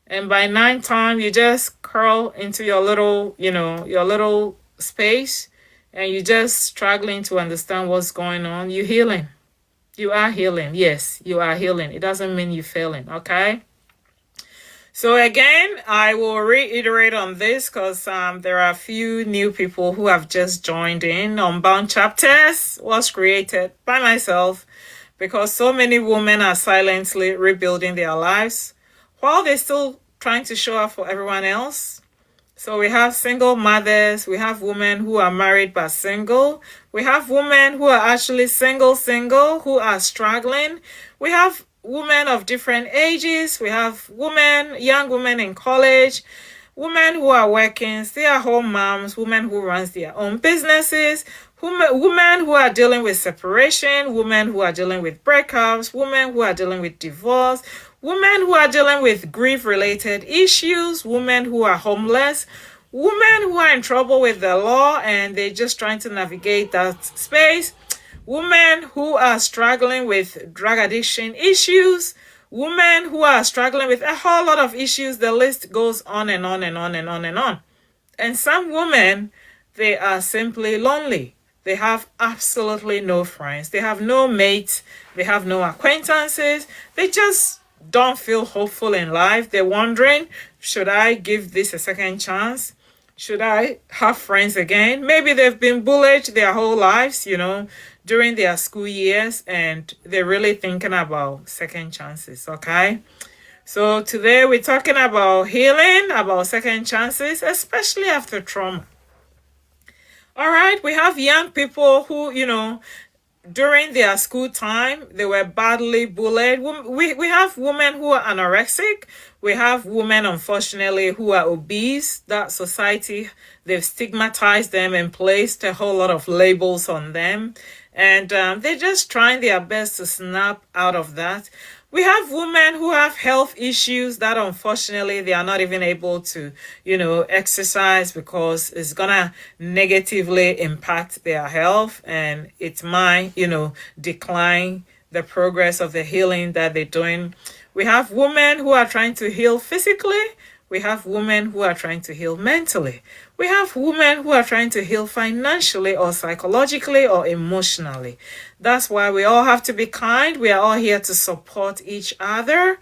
And by night time, you just curl into your little, your little space, and you're just struggling to understand what's going on. You're healing. You are healing. Yes, you are healing. It doesn't mean you're failing. Okay. So again, I will reiterate on this because there are a few new people who have just joined in. Unbound Chapters was created by myself because so many women are silently rebuilding their lives while they're still trying to show up for everyone else. So we have single mothers, we have women who are married but single, we have women who are actually single, who are struggling, we have women of different ages, we have young women in college, women who are working, stay-at-home moms, women who runs their own businesses, women who are dealing with separation, women who are dealing with breakups, women who are dealing with divorce, women who are dealing with grief-related issues, women who are homeless, women who are in trouble with the law and they're just trying to navigate that space, women who are struggling with drug addiction issues, women who are struggling with a whole lot of issues. The list goes on and on and on and on and on. And some women, they are simply lonely. They have absolutely no friends. They have no mates. They have no acquaintances. They just don't feel hopeful in life. They're wondering, should I give this a second chance? Should I have friends again? Maybe they've been bullied their whole lives, during their school years, and they're really thinking about second chances, okay? So today we're talking about healing, about second chances, especially after trauma. All right, we have young people who, during their school time, they were badly bullied. We have women who are anorexic. We have women, unfortunately, who are obese. That society, they've stigmatized them and placed a whole lot of labels on them. And they're just trying their best to snap out of that. We have women who have health issues that unfortunately they are not even able to, exercise because it's gonna negatively impact their health and it might, decline the progress of the healing that they're doing. We have women who are trying to heal physically. We have women who are trying to heal mentally. We have women who are trying to heal financially or psychologically or emotionally. That's why we all have to be kind. We are all here to support each other.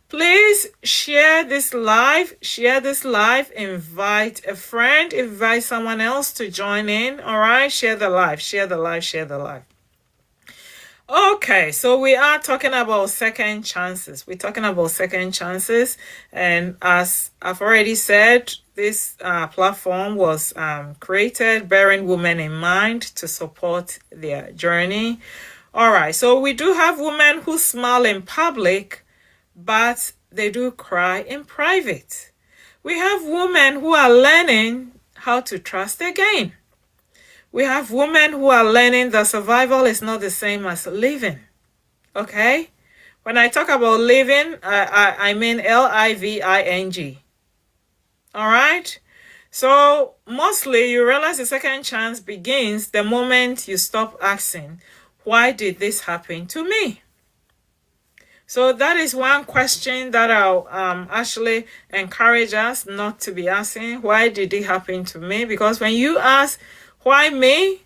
Please share this live. Share this live. Invite a friend. Invite someone else to join in. All right? Share the live. Share the live. Share the live. Okay, so we are talking about second chances. We're talking about second chances. And as I've already said, this platform was created bearing women in mind to support their journey. All right, so we do have women who smile in public, but they do cry in private. We have women who are learning how to trust again. We have women who are learning that survival is not the same as living. Okay? When I talk about living, I mean LIVING. All right? So mostly you realize the second chance begins the moment you stop asking, why did this happen to me? So that is one question that I'll actually encourage us not to be asking, why did it happen to me? Because when you ask, why me?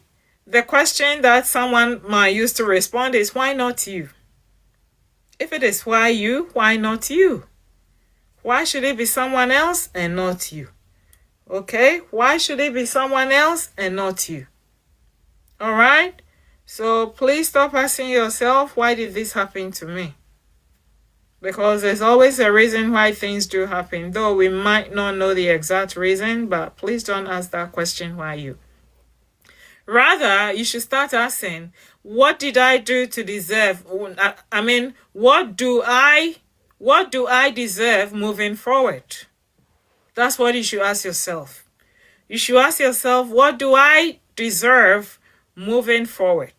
The question that someone might use to respond is, why not you? If it is why you, why not you? Why should it be someone else and not you? Okay? Why should it be someone else and not you? All right? So please stop asking yourself, why did this happen to me? Because there's always a reason why things do happen, though we might not know the exact reason, but please don't ask that question, why you? Rather, you should start asking, what did I do to deserve? I mean, what do I deserve moving forward? That's what you should ask yourself. You should ask yourself, what do I deserve moving forward?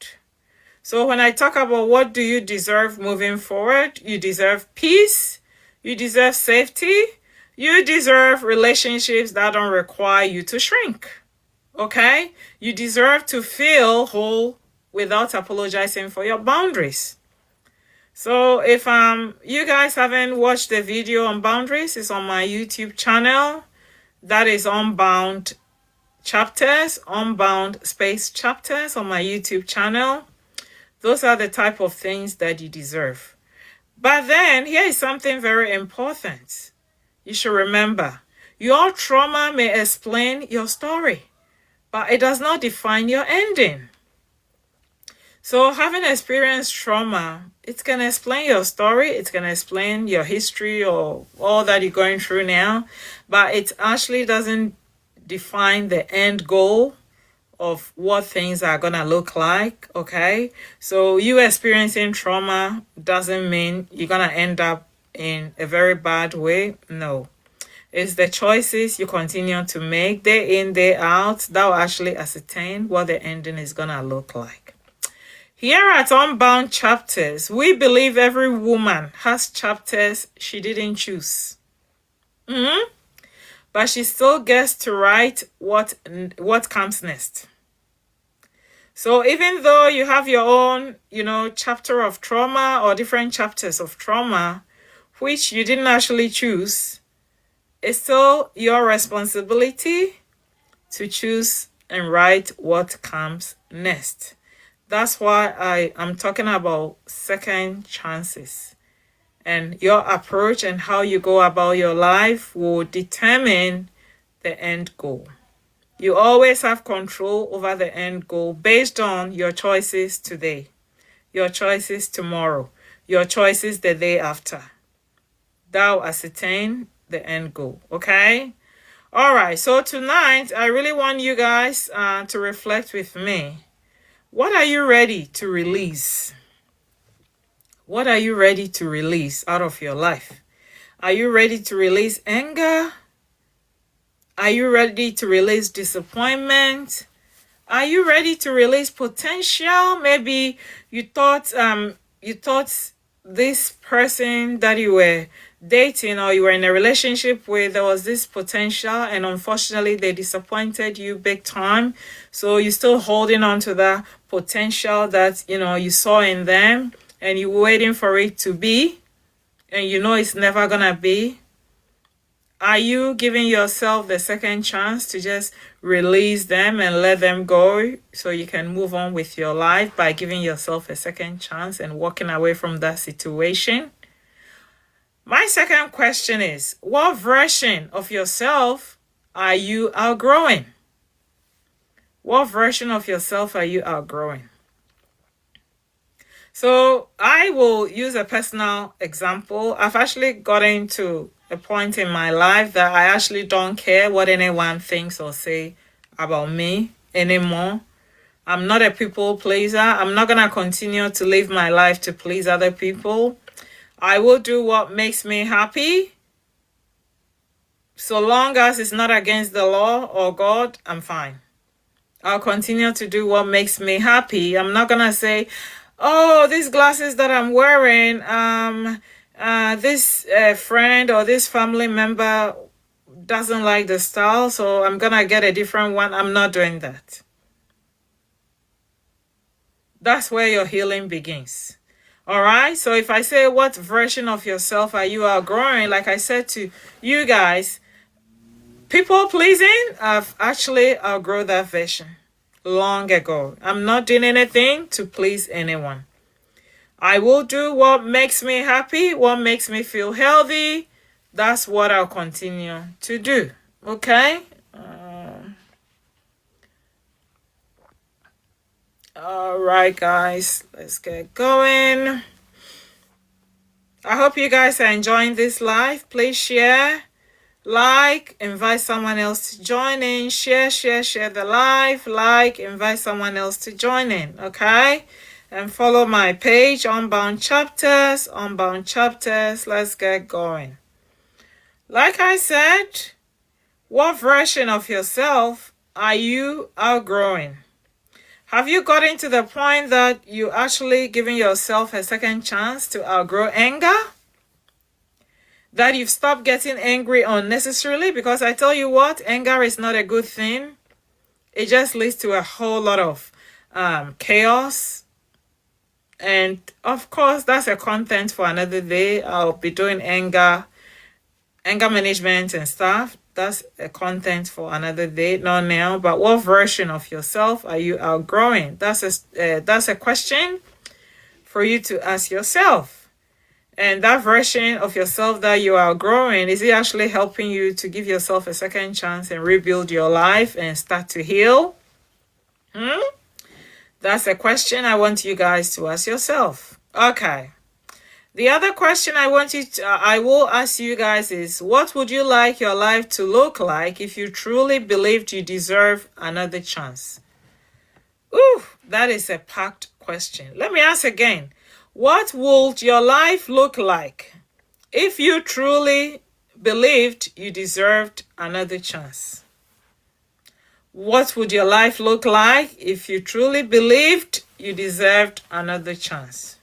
So when I talk about what do you deserve moving forward, you deserve peace, you deserve safety, you deserve relationships that don't require you to shrink. Okay? You deserve to feel whole without apologizing for your boundaries. So if you guys haven't watched the video on boundaries, it's on my YouTube channel. That is Unbound Chapters, Unbound Space Chapters on my YouTube channel. Those are the type of things that you deserve. But then here is something very important. You should remember, your trauma may explain your story, but it does not define your ending. So having experienced trauma, it can explain your story, it can explain your history or all that you're going through now, but it actually doesn't define the end goal of what things are gonna look like, okay? So you experiencing trauma doesn't mean you're gonna end up in a very bad way. No. It's the choices you continue to make day in, day out that will actually ascertain what the ending is gonna look like. Here at Unbound Chapters, we believe every woman has chapters she didn't choose. But she still gets to write what comes next. So even though you have your own, chapter of trauma or different chapters of trauma, which you didn't actually choose, it's still your responsibility to choose and write what comes next. That's why I am talking about second chances. And your approach and how you go about your life will determine the end goal. You always have control over the end goal based on your choices today, your choices tomorrow, your choices the day after. That will ascertain the end goal, okay? All right, so tonight, I really want you guys to reflect with me. What are you ready to release? What are you ready to release out of your life? Are you ready to release anger? Are you ready to release disappointment? Are you ready to release potential? Maybe you thought this person that you were dating or you were in a relationship with, there was this potential, and unfortunately they disappointed you big time. So you're still holding on to that potential that you saw in them, and you're waiting for it to be, and it's never gonna be. Are you giving yourself the second chance to just release them and let them go so you can move on with your life by giving yourself a second chance and walking away from that situation? My second question is, what version of yourself are you outgrowing? What version of yourself are you outgrowing? So I will use a personal example. I've actually gotten to a point in my life that I actually don't care what anyone thinks or say about me anymore. I'm not a people pleaser. I'm not going to continue to live my life to please other people. I will do what makes me happy. So long as it's not against the law or God, I'm fine. I'll continue to do what makes me happy. I'm not going to say, oh, these glasses that I'm wearing, this friend or this family member doesn't like the style, so I'm gonna get a different one. I'm not doing that. That's where your healing begins. All right, so if I say, what version of yourself are you outgrowing? Like I said to you guys, people pleasing, I've actually outgrown that version long ago. I'm not doing anything to please anyone. I will do what makes me happy, what makes me feel healthy. That's what I'll continue to do. Okay? All right, guys. Let's get going. I hope you guys are enjoying this live. Please share, like, invite someone else to join in. Share the live. Like, invite someone else to join in. Okay? And follow my page, Unbound Chapters. Let's get going. Like I said, what version of yourself are you outgrowing? Have you gotten to the point that you actually giving yourself a second chance to outgrow anger? That you've stopped getting angry unnecessarily? Because I tell you what, anger is not a good thing. It just leads to a whole lot of chaos. And of course, that's a content for another day. I'll be doing anger management and stuff. That's a content for another day, not now. But what version of yourself are you outgrowing? That's a question for you to ask yourself. And that version of yourself that you are outgrowing, is it actually helping you to give yourself a second chance and rebuild your life and start to heal? That's a question I want you guys to ask yourself. Okay. The other question I will ask you guys is, what would you like your life to look like if you truly believed you deserve another chance? Ooh, that is a packed question. Let me ask again. What would your life look like if you truly believed you deserved another chance? What would your life look like if you truly believed you deserved another chance?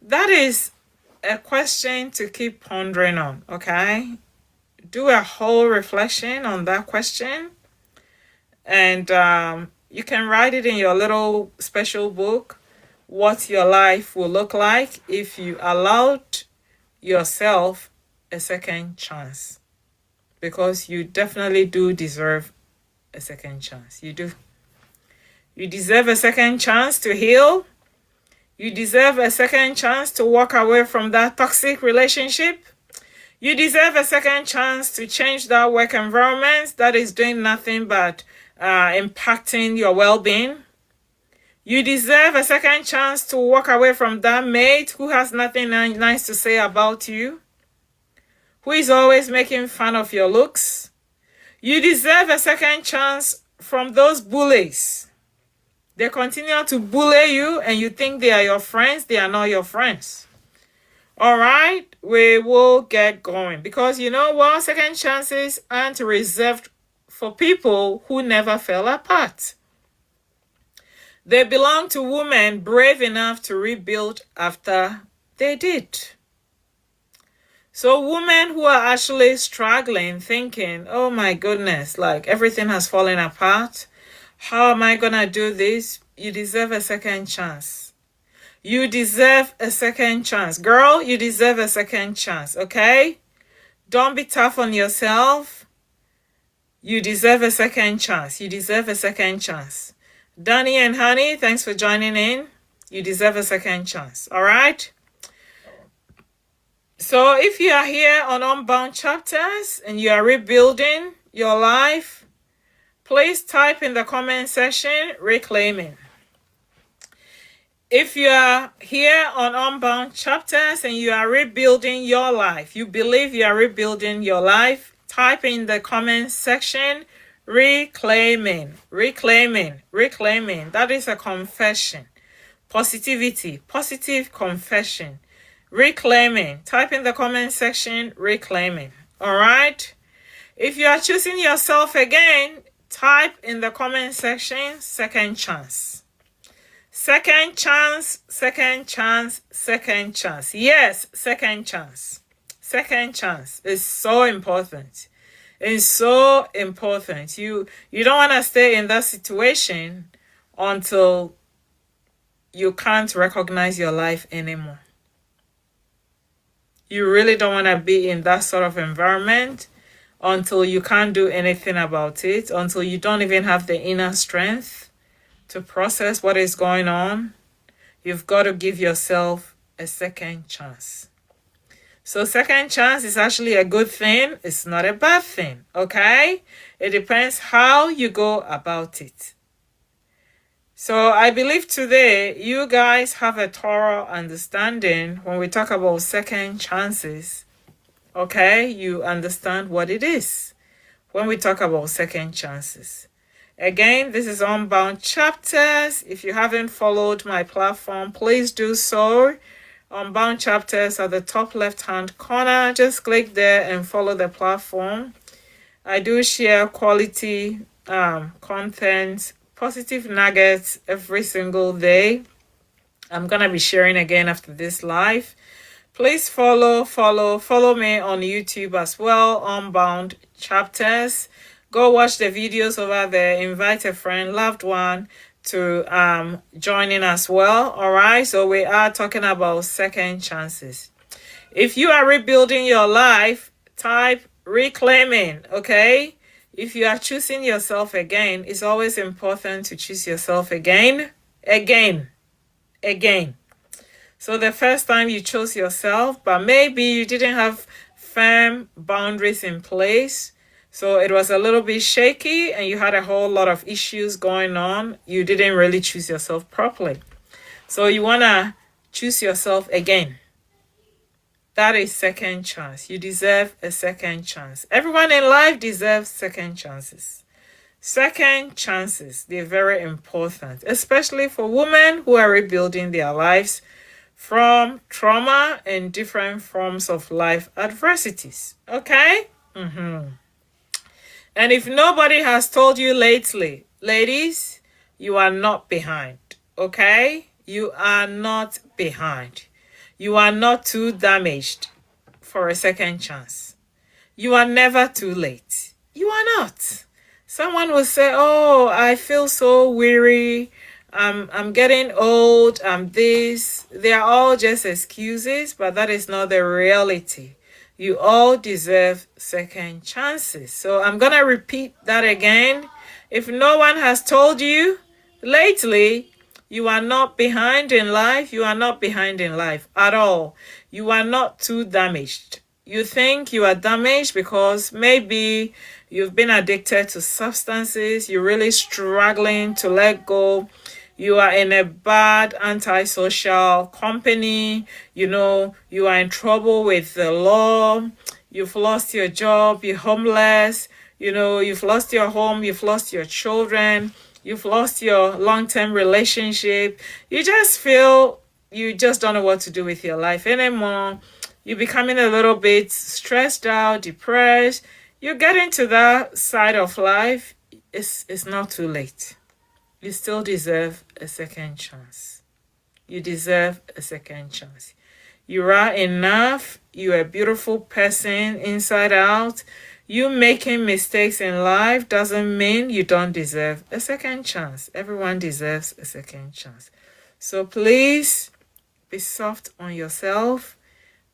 That is a question to keep pondering on, okay? Do a whole reflection on that question. And you can write it in your little special book, what your life will look like if you allowed yourself a second chance. Because you definitely do deserve a second chance. You do. You deserve a second chance to heal. You deserve a second chance to walk away from that toxic relationship. You deserve a second chance to change that work environment that is doing nothing but impacting your well-being. You deserve a second chance to walk away from that mate who has nothing nice to say about you, who is always making fun of your looks. You deserve a second chance from those bullies. They continue to bully you and you think they are your friends. They are not your friends. All right, we will get going. Because you know what? Second chances aren't reserved for people who never fell apart. They belong to women brave enough to rebuild after They did. So women who are actually struggling, thinking, oh my goodness, like everything has fallen apart. How am I gonna do this? You deserve a second chance. You deserve a second chance. Girl, you deserve a second chance, okay? Don't be tough on yourself. You deserve a second chance. You deserve a second chance. Danny and Honey, thanks for joining in. You deserve a second chance, all right? So if you are here on Unbound Chapters and you are rebuilding your life, please type in the comment section, reclaiming. If you are here on Unbound Chapters and you are rebuilding your life, you believe you are rebuilding your life, type in the comment section, reclaiming, reclaiming, reclaiming. That is a confession. Positivity, positive confession. Reclaiming. Type in the comment section, reclaiming. All right. If you are choosing yourself again, type in the comment section, second chance. Second chance, second chance, second chance. Yes, second chance. Second chance is so important. It's so important. You don't want to stay in that situation until you can't recognize your life anymore. You really don't want to be in that sort of environment until you can't do anything about it, until you don't even have the inner strength to process what is going on. You've got to give yourself a second chance. So second chance is actually a good thing. It's not a bad thing, okay? It depends how you go about it. So I believe today you guys have a thorough understanding when we talk about second chances. Okay, you understand what it is when we talk about second chances. Again, this is Unbound Chapters. If you haven't followed my platform, please do so. Unbound Chapters at the top left-hand corner. Just click there and follow the platform. I do share quality content, positive nuggets every single day. I'm going to be sharing again after this live. Please follow me on YouTube as well, Unbound Chapters. Go watch the videos over there. Invite a friend, loved one to join in as well. All right, so we are talking about second chances. If you are rebuilding your life, type reclaiming, okay? If you are choosing yourself again, it's always important to choose yourself again. So the first time you chose yourself, but maybe you didn't have firm boundaries in place. So it was a little bit shaky and you had a whole lot of issues going on. You didn't really choose yourself properly. So you want to choose yourself again. That is second chance. You deserve a second chance. Everyone in life deserves second chances. Second chances, they're very important, especially for women who are rebuilding their lives from trauma and different forms of life adversities. Okay? And if nobody has told you lately, ladies, you are not behind. Okay? You are not behind. You are not too damaged for a second chance. You are never too late. You are not. Someone will say, oh, I feel so weary. I'm getting old. I'm this. They are all just excuses, but that is not the reality. You all deserve second chances. So I'm going to repeat that again. If no one has told you lately, you are not behind in life. You are not behind in life at all. You are not too damaged. You think you are damaged because maybe you've been addicted to substances. You're really struggling to let go. You are in a bad antisocial company. You are in trouble with the law. You've lost your job. You're homeless. You've lost your home. You've lost your children. You've lost your long-term relationship. You just feel you just don't know what to do with your life anymore. You're becoming a little bit stressed out, depressed. You're getting to that side of life. It's not too late. You still deserve a second chance. You deserve a second chance. You are enough. You're a beautiful person inside out. You making mistakes in life doesn't mean you don't deserve a second chance. Everyone deserves a second chance. So please be soft on yourself.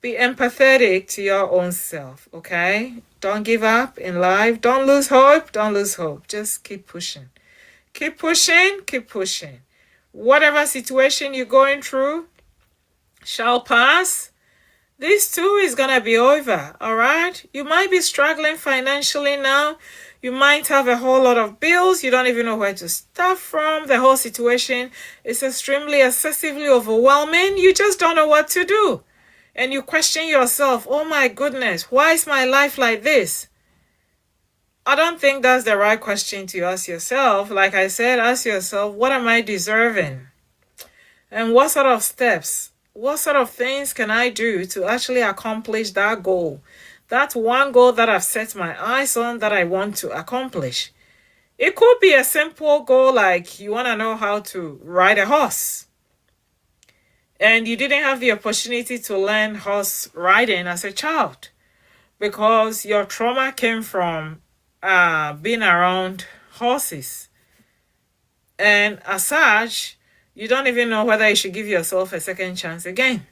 Be empathetic to your own self, okay? Don't give up in life. Don't lose hope. Don't lose hope. Just keep pushing. Keep pushing. Keep pushing. Whatever situation you're going through shall pass. This too is going to be over, all right? You might be struggling financially now. You might have a whole lot of bills. You don't even know where to start from. The whole situation is extremely excessively overwhelming. You just don't know what to do. And you question yourself, oh my goodness, why is my life like this? I don't think that's the right question to ask yourself. Like I said, ask yourself, what am I deserving? And what sort of steps, what sort of things can I do to actually accomplish that goal? That one goal that I've set my eyes on that I want to accomplish. It could be a simple goal like you want to know how to ride a horse. And you didn't have the opportunity to learn horse riding as a child because your trauma came from being around horses. And as such, you don't even know whether you should give yourself a second chance again.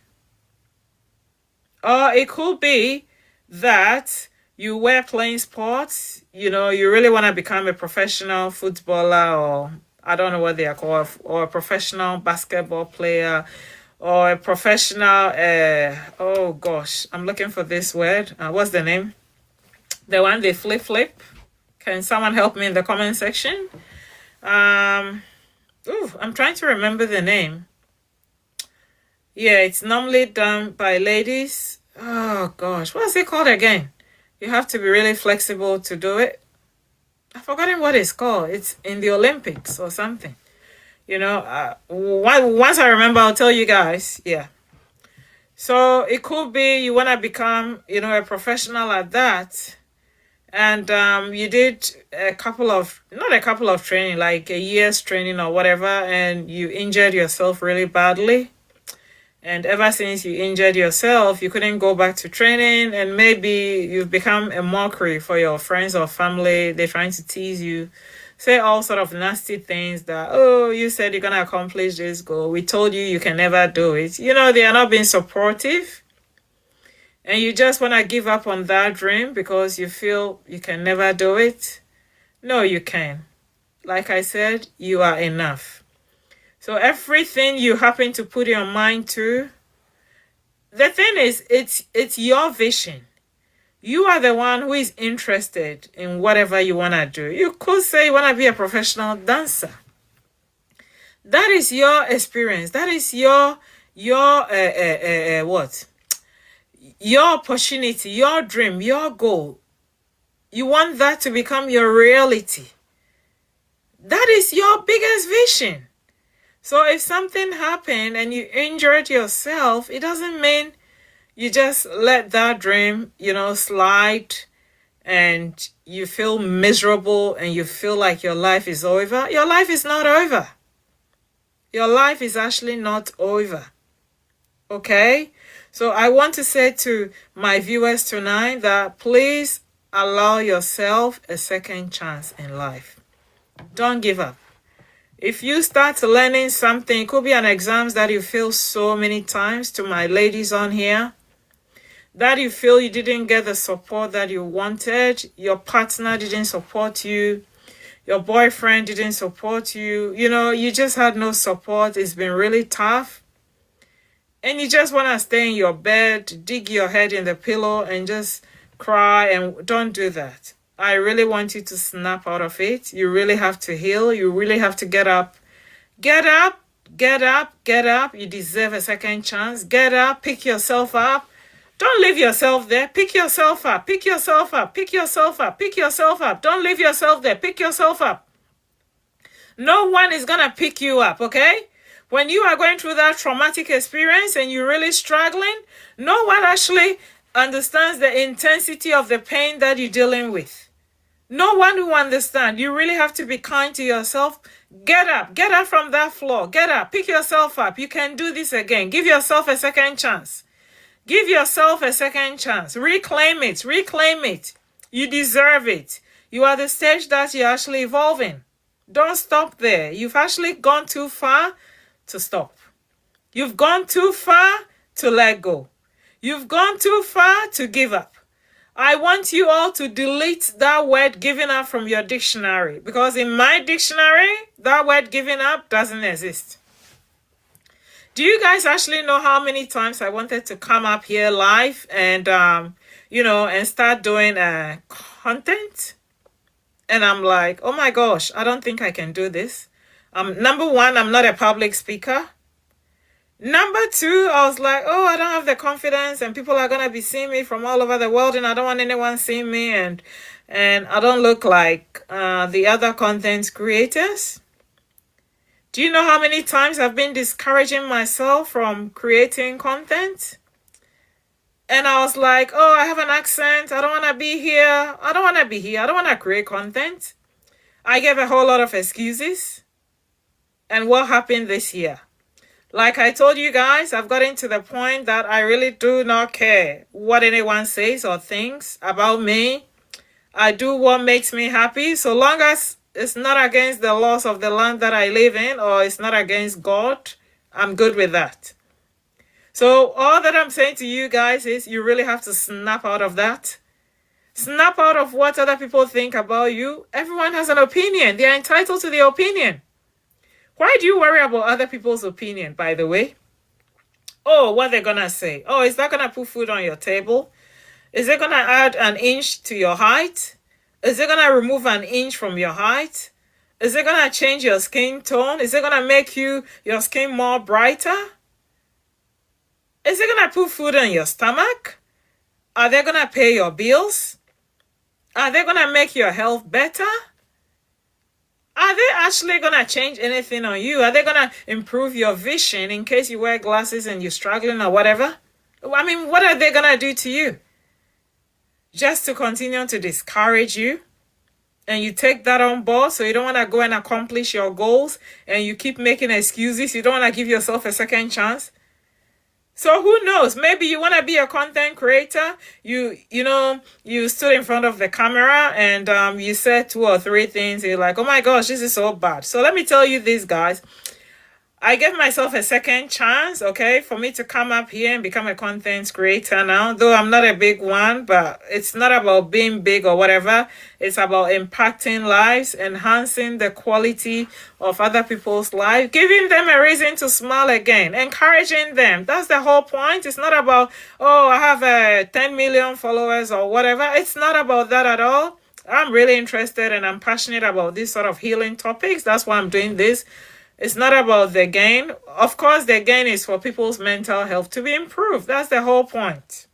Or it could be that you were playing sports, you really want to become a professional footballer, or I don't know what they are called, or a professional basketball player, or a professional, oh gosh, I'm looking for this word. What's the name? The one they flip. Can someone help me in the comment section? I'm trying to remember the name. Yeah, it's normally done by ladies. Oh gosh, what's it called again? You have to be really flexible to do it. I've forgotten what it's called. It's in the Olympics or something. Once I remember, I'll tell you guys. Yeah. So it could be you want to become, a professional at that. And you did not a couple of training, like a year's training or whatever, and you injured yourself really badly. And ever since you injured yourself, you couldn't go back to training, and maybe you've become a mockery for your friends or family. They're trying to tease you, say all sort of nasty things that, oh, you said you're going to accomplish this goal. We told you can never do it. They are not being supportive. And you just want to give up on that dream because you feel you can never do it. No, you can. Like I said, you are enough. So everything you happen to put your mind to, the thing is, it's your vision. You are the one who is interested in whatever you want to do. You could say you want to be a professional dancer. That is your experience. That is your what? Your opportunity, your dream, your goal. You want that to become your reality. That is your biggest vision. So if something happened and you injured yourself, it doesn't mean you just let that dream, slide and you feel miserable and you feel like your life is over. Your life is not over. Your life is actually not over. Okay? So I want to say to my viewers tonight that please allow yourself a second chance in life. Don't give up. If you start learning something, it could be an exam that you fail so many times, to my ladies on here, that you feel you didn't get the support that you wanted, your partner didn't support you, your boyfriend didn't support you, you just had no support, it's been really tough, and you just want to stay in your bed, dig your head in the pillow and just cry, and don't do that. I really want you to snap out of it. You really have to heal. You really have to get up. Get up, get up, get up. You deserve a second chance. Get up, pick yourself up. Don't leave yourself there. Pick yourself up, pick yourself up, pick yourself up, pick yourself up. Don't leave yourself there. Pick yourself up. No one is going to pick you up, okay? When you are going through that traumatic experience and you're really struggling, no one actually understands the intensity of the pain that you're dealing with. No one will understand. You really have to be kind to yourself. Get up from that floor. Get up, pick yourself up. You can do this again. Give yourself a second chance. Give yourself a second chance. Reclaim it. Reclaim it. You deserve it. You are the stage that you're actually evolving. Don't stop there. You've actually gone too far to stop. You've gone too far to let go. You've gone too far to give up. I want you all to delete that word giving up from your dictionary, because in my dictionary, that word giving up doesn't exist. Do you guys actually know how many times I wanted to come up here live and, and start doing content? And I'm like, oh my gosh, I don't think I can do this. Number one, I'm not a public speaker. Number two, I was like, oh, I don't have the confidence, and people are going to be seeing me from all over the world, and I don't want anyone seeing me, and I don't look like the other content creators. Do you know how many times I've been discouraging myself from creating content? And I was like, oh, I have an accent. I don't want to be here. I don't want to be here. I don't want to create content. I gave a whole lot of excuses. And what happened this year? Like I told you guys, I've gotten to the point that I really do not care what anyone says or thinks about me. I do what makes me happy, so long as it's not against the laws of the land that I live in, or it's not against God, I'm good with that. So all that I'm saying to you guys is you really have to snap out of that. Snap out of what other people think about you. Everyone has an opinion. They are entitled to their opinion. Why do you worry about other people's opinion, by the way? Oh, what they're going to say. Oh, is that going to put food on your table? Is it going to add an inch to your height? Is it going to remove an inch from your height? Is it going to change your skin tone? Is it going to make your skin more brighter? Is it going to put food on your stomach? Are they going to pay your bills? Are they going to make your health better? Are they actually going to change anything on you? Are they going to improve your vision in case you wear glasses and you're struggling or whatever? I mean, what are they going to do to you? Just to continue to discourage you? And you take that on board, so you don't want to go and accomplish your goals, and you keep making excuses. You don't want to give yourself a second chance. So who knows? Maybe you want to be a content creator. You stood in front of the camera and you said 2 or 3 things. You're like, oh my gosh, this is so bad. So let me tell you this, guys. I gave myself a second chance, okay, for me to come up here and become a content creator now. Though I'm not a big one, but it's not about being big or whatever. It's about impacting lives, enhancing the quality of other people's lives, giving them a reason to smile again, encouraging them. That's the whole point. It's not about, oh, I have 10 million followers or whatever. It's not about that at all. I'm really interested and I'm passionate about these sort of healing topics. That's why I'm doing this. It's not about the gain. Of course, the gain is for people's mental health to be improved. That's the whole point.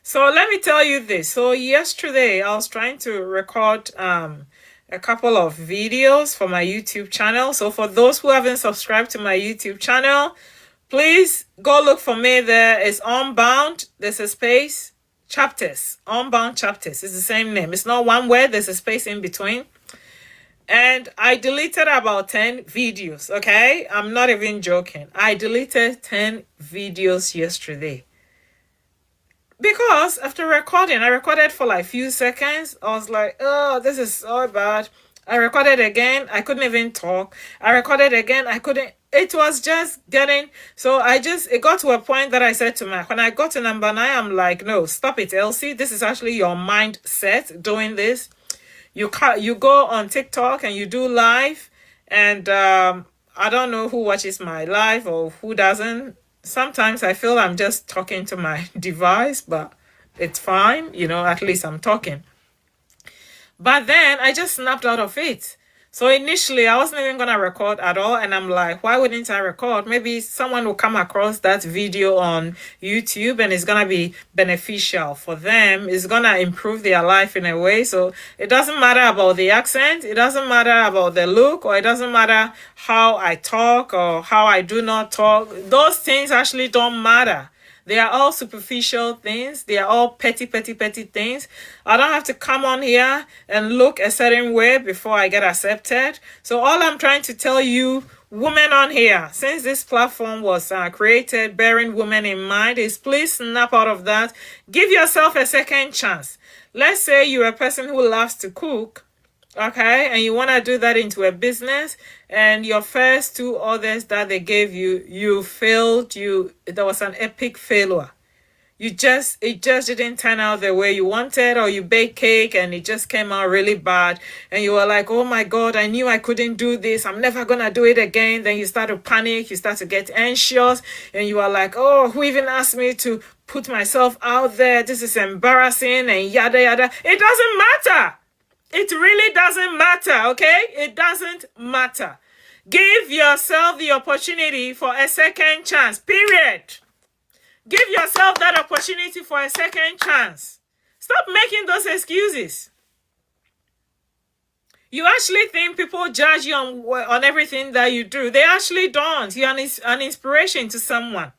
So let me tell you this. So yesterday, I was trying to record a couple of videos for my YouTube channel. So for those who haven't subscribed to my YouTube channel, please go look for me there. It's Unbound. There's a space. Chapters. Unbound Chapters. It's the same name. It's not one word. There's a space in between. And I deleted about 10 videos, okay? I'm not even joking. I deleted 10 videos yesterday. Because after recording, I recorded for like a few seconds. I was like, oh, this is so bad. I recorded again. I couldn't even talk. I recorded again. I couldn't. It was just getting. So it got to a point that I said to when I got to number 9, I'm like, no, stop it, Elsie. This is actually your mindset doing this. You go on TikTok and you do live, and I don't know who watches my live or who doesn't. Sometimes I feel I'm just talking to my device, but it's fine. At least I'm talking. But then I just snapped out of it. So initially, I wasn't even going to record at all. And I'm like, why wouldn't I record? Maybe someone will come across that video on YouTube and it's going to be beneficial for them. It's going to improve their life in a way. So it doesn't matter about the accent. It doesn't matter about the look, or it doesn't matter how I talk or how I do not talk. Those things actually don't matter. They are all superficial things. They are all petty, petty, petty things. I don't have to come on here and look a certain way before I get accepted. So all I'm trying to tell you, women on here, since this platform was created bearing women in mind, is please snap out of that. Give yourself a second chance. Let's say you're a person who loves to cook, okay, and you want to do that into a business, and your first two orders that they gave you, you failed. There was an epic failure. It just didn't turn out the way you wanted, or you baked cake and it just came out really bad, and you were like, oh my God, I knew I couldn't do this, I'm never gonna do it again. Then you start to panic, you start to get anxious, and you are like, oh, who even asked me to put myself out there? This is embarrassing, and yada yada. It doesn't matter. It really doesn't matter, okay? It doesn't matter. Give yourself the opportunity for a second chance, period. Give yourself that opportunity for a second chance. Stop making those excuses. You actually think people judge you on everything that you do. They actually don't. You're an inspiration to someone.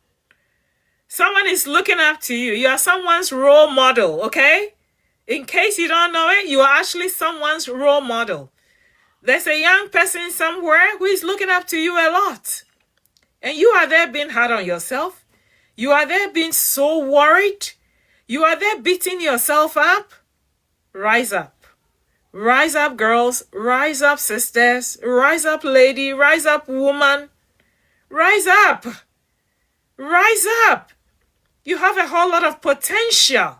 Someone is looking up to you. You are someone's role model, okay? In case you don't know it, you are actually someone's role model. There's a young person somewhere who is looking up to you a lot. And you are there being hard on yourself. You are there being so worried. You are there beating yourself up. Rise up. Rise up, girls. Rise up, sisters. Rise up, lady. Rise up, woman. Rise up. Rise up. You have a whole lot of potential.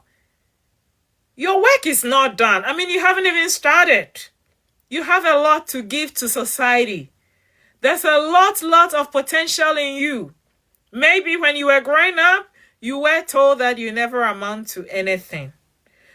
Your work is not done. I mean, you haven't even started. You have a lot to give to society. There's a lot of potential in you. Maybe when you were growing up, you were told that you never amount to anything.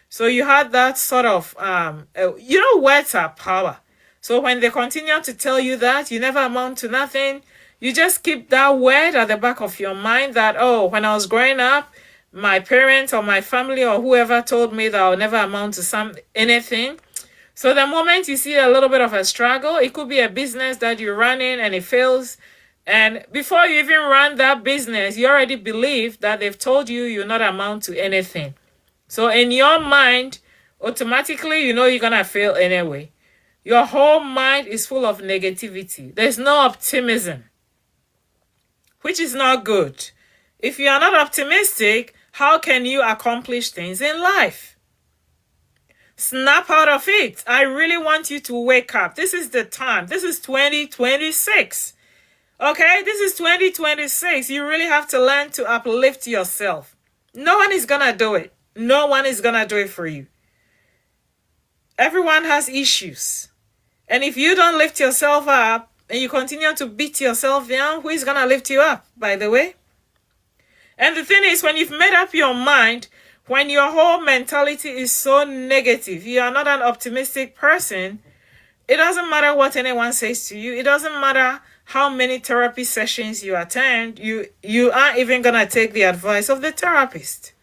So you had that sort of, words are power. So when they continue to tell you that you never amount to nothing, you just keep that word at the back of your mind that, oh, when I was growing up, my parents or my family or whoever told me that I'll never amount to anything. So the moment you see a little bit of a struggle, it could be a business that you're running and it fails. And before you even run that business, you already believe that they've told you you'll not amount to anything. So in your mind, automatically, you know you're going to fail anyway. Your whole mind is full of negativity. There's no optimism, which is not good. If you are not optimistic, how can you accomplish things in life? Snap out of it. I really want you to wake up. This is the time. This is 2026. Okay, this is 2026. You really have to learn to uplift yourself. No one is going to do it. No one is going to do it for you. Everyone has issues. And if you don't lift yourself up and you continue to beat yourself down, who is going to lift you up, by the way? And the thing is, when you've made up your mind, when your whole mentality is so negative, you are not an optimistic person, it doesn't matter what anyone says to you. It doesn't matter how many therapy sessions you attend. You aren't even going to take the advice of the therapist.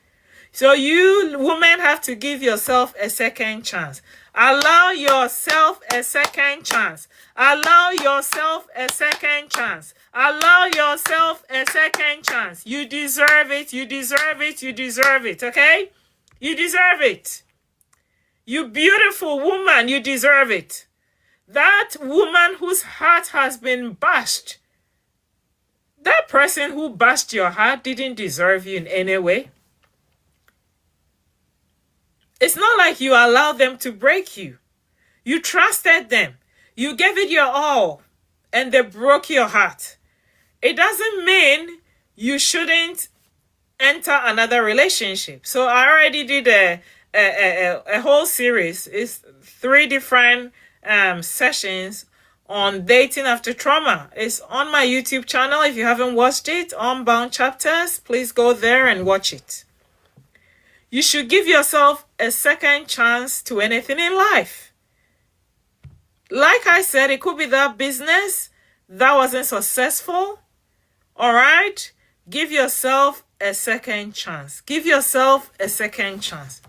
So you women have to give yourself a second chance. Allow yourself a second chance. Allow yourself a second chance. Allow yourself a second chance. You deserve it. You deserve it. You deserve it. Okay? You deserve it. You beautiful woman, you deserve it. That woman whose heart has been bashed, that person who bashed your heart didn't deserve you in any way. It's not like you allowed them to break you. You trusted them. You gave it your all, and they broke your heart. It doesn't mean you shouldn't enter another relationship. So I already did a whole series. It's 3 different sessions on dating after trauma. It's on my YouTube channel. If you haven't watched it, Unbound Chapters, please go there and watch it. You should give yourself a second chance to anything in life. Like I said, it could be that business that wasn't successful. All right? Give yourself a second chance. Give yourself a second chance.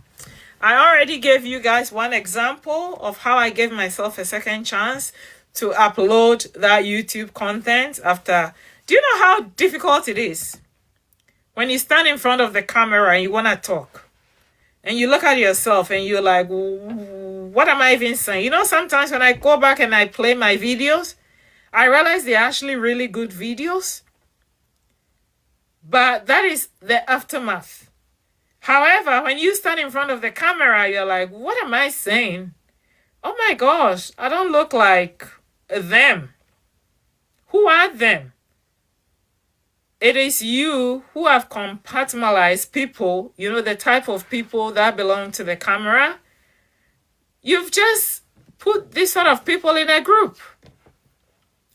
I already gave you guys one example of how I gave myself a second chance to upload that YouTube content after. Do you know how difficult it is? When you stand in front of the camera and you want to talk, and you look at yourself and you're like, what am I even saying? You know, sometimes when I go back and I play my videos, I realize they're actually really good videos. But that is the aftermath. However, when you stand in front of the camera, you're like, what am I saying? Oh my gosh, I don't look like them. Who are them? It is you who have compartmentalized people, you know, the type of people that belong to the camera. You've just put this sort of people in a group.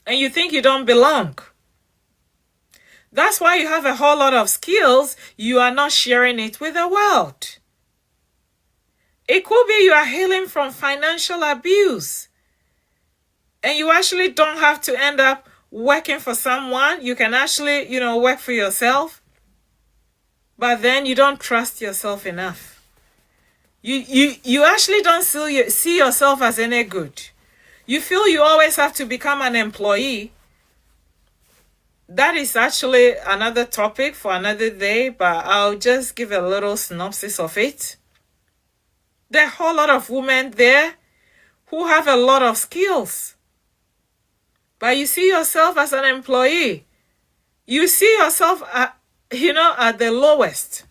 And you think you don't belong. That's why you have a whole lot of skills. You are not sharing it with the world. It could be you are healing from financial abuse. And you actually don't have to end up working for someone. You can actually, you know, work for yourself. But then you don't trust yourself enough. You actually don't see yourself as any good. You feel you always have to become an employee. That is actually another topic for another day, but I'll just give a little synopsis of it. There are a whole lot of women there who have a lot of skills. But you see yourself as an employee. You see yourself, at the lowest.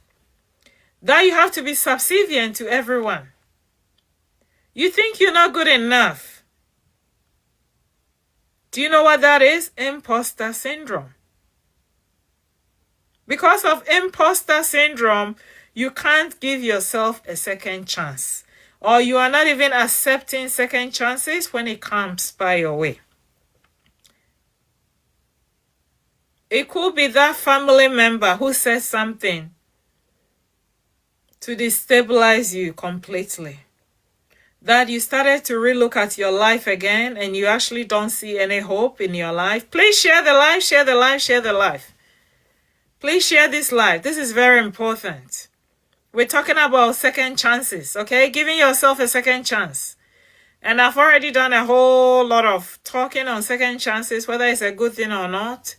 That you have to be subservient to everyone. You think you're not good enough. Do you know what that is? Imposter syndrome. Because of imposter syndrome, you can't give yourself a second chance. Or you are not even accepting second chances when it comes by your way. It could be that family member who says something to destabilize you completely. That you started to relook at your life again and you actually don't see any hope in your life. Please share the life, share the life, share the life. Please share this life. This is very important. We're talking about second chances, okay? Giving yourself a second chance. And I've already done a whole lot of talking on second chances, whether it's a good thing or not.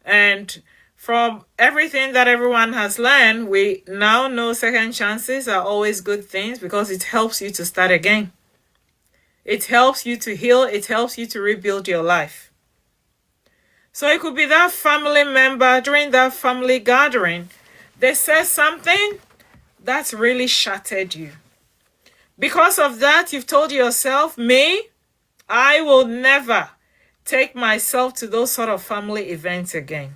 And from everything that everyone has learned, we now know second chances are always good things because it helps you to start again. It helps you to heal. It helps you to rebuild your life. So it could be that family member during that family gathering, they said something that's really shattered you. Because of that, you've told yourself, me, I will never take myself to those sort of family events again.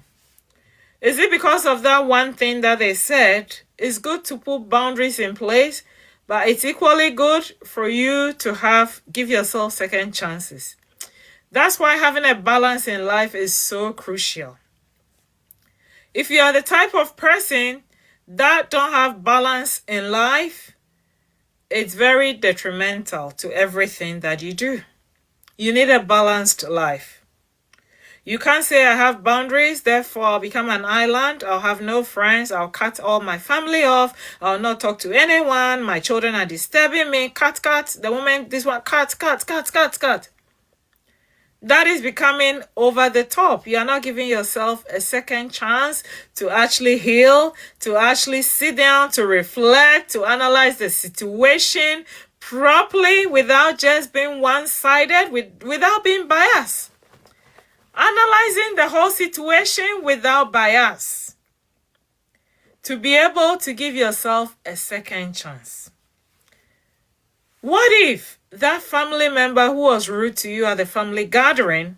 Is it because of that one thing that they said? It's good to put boundaries in place, but it's equally good for you to give yourself second chances. That's why having a balance in life is so crucial. If you are the type of person that don't have balance in life, it's very detrimental to everything that you do. You need a balanced life. You can't say I have boundaries, therefore I'll become an island, I'll have no friends, I'll cut all my family off, I'll not talk to anyone, my children are disturbing me, cut, the woman, this one, cut. That is becoming over the top. You are not giving yourself a second chance to actually heal, to actually sit down, to reflect, to analyze the situation properly without just being one-sided, without being biased. Analyzing the whole situation without bias. To be able to give yourself a second chance. What if that family member who was rude to you at the family gathering,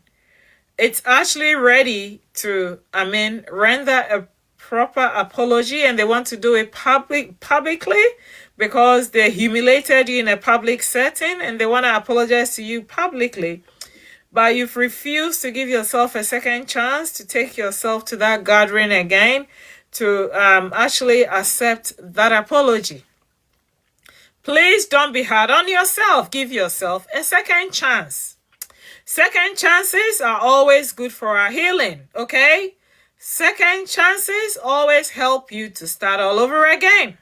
it's actually ready to, render a proper apology and they want to do it publicly because they humiliated you in a public setting and they want to apologize to you publicly. But you've refused to give yourself a second chance to take yourself to that gathering again to actually accept that apology. Please don't be hard on yourself. Give yourself a second chance. Second chances are always good for our healing, okay? Second chances always help you to start all over again.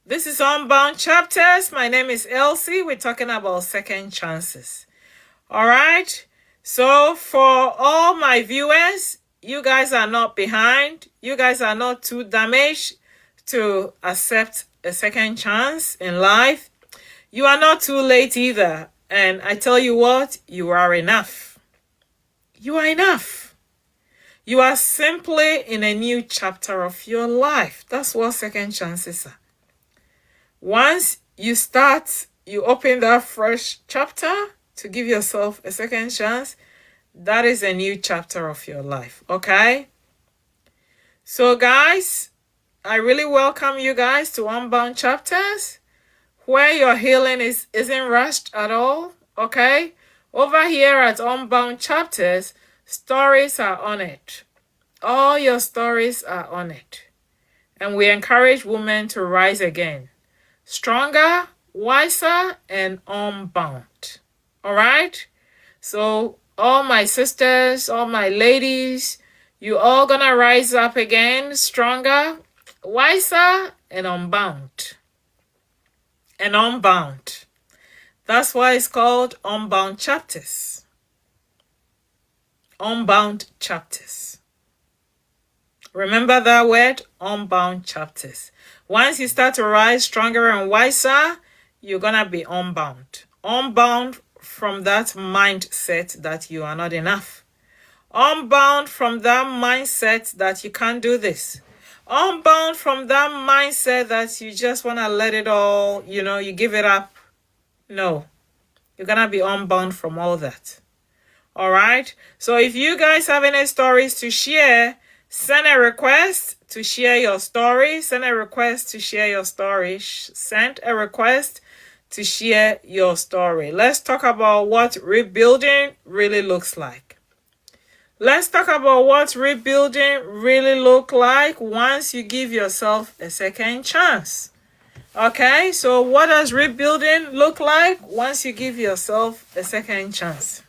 This is Unbound Chapters. My name is Elsie. We're talking about second chances. All right. So for all my viewers, You guys are not behind. You guys are not too damaged to accept a second chance in life. You are not too late either. And I tell you what, you are enough. You are enough. You are simply in a new chapter of your life. That's what second chances are. Once you start, you open that fresh chapter to give yourself a second chance. That is a new chapter of your life, okay? So guys, I really welcome you guys to Unbound Chapters, where your healing isn't rushed at all, okay? Over here at Unbound Chapters, stories are on it. All your stories are on it. And we encourage women to rise again, stronger, wiser, and unbound. All right? So all my sisters, all my ladies, you all gonna rise up again, stronger, wiser, and unbound. And unbound. That's why it's called Unbound Chapters. Unbound Chapters. Remember that word? Unbound Chapters. Once you start to rise stronger and wiser, you're gonna be unbound. Unbound from that mindset that you are not enough. Unbound from that mindset that you can't do this. Unbound from that mindset that you just want to let it all, you give it up. No, you're going to be unbound from all that. All right. So if you guys have any stories to share, send a request to share your story. Send a request to share your story. Send a request to share your story. Let's talk about what rebuilding really looks like. Let's talk about what rebuilding really look like once you give yourself a second chance. Okay, so what does rebuilding look like once you give yourself a second chance?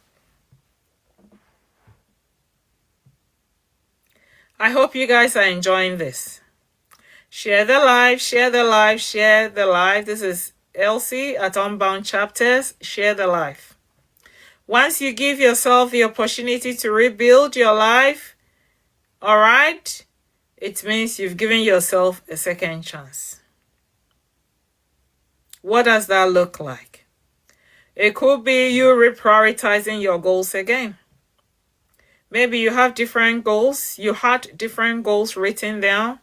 I hope you guys are enjoying this. Share the live, share the live, share the live. This is Elsie at Unbound Chapters. Share the life. Once you give yourself the opportunity to rebuild your life, all right, it means you've given yourself a second chance. What does that look like? It could be you reprioritizing your goals again. Maybe you have different goals. You had different goals written down.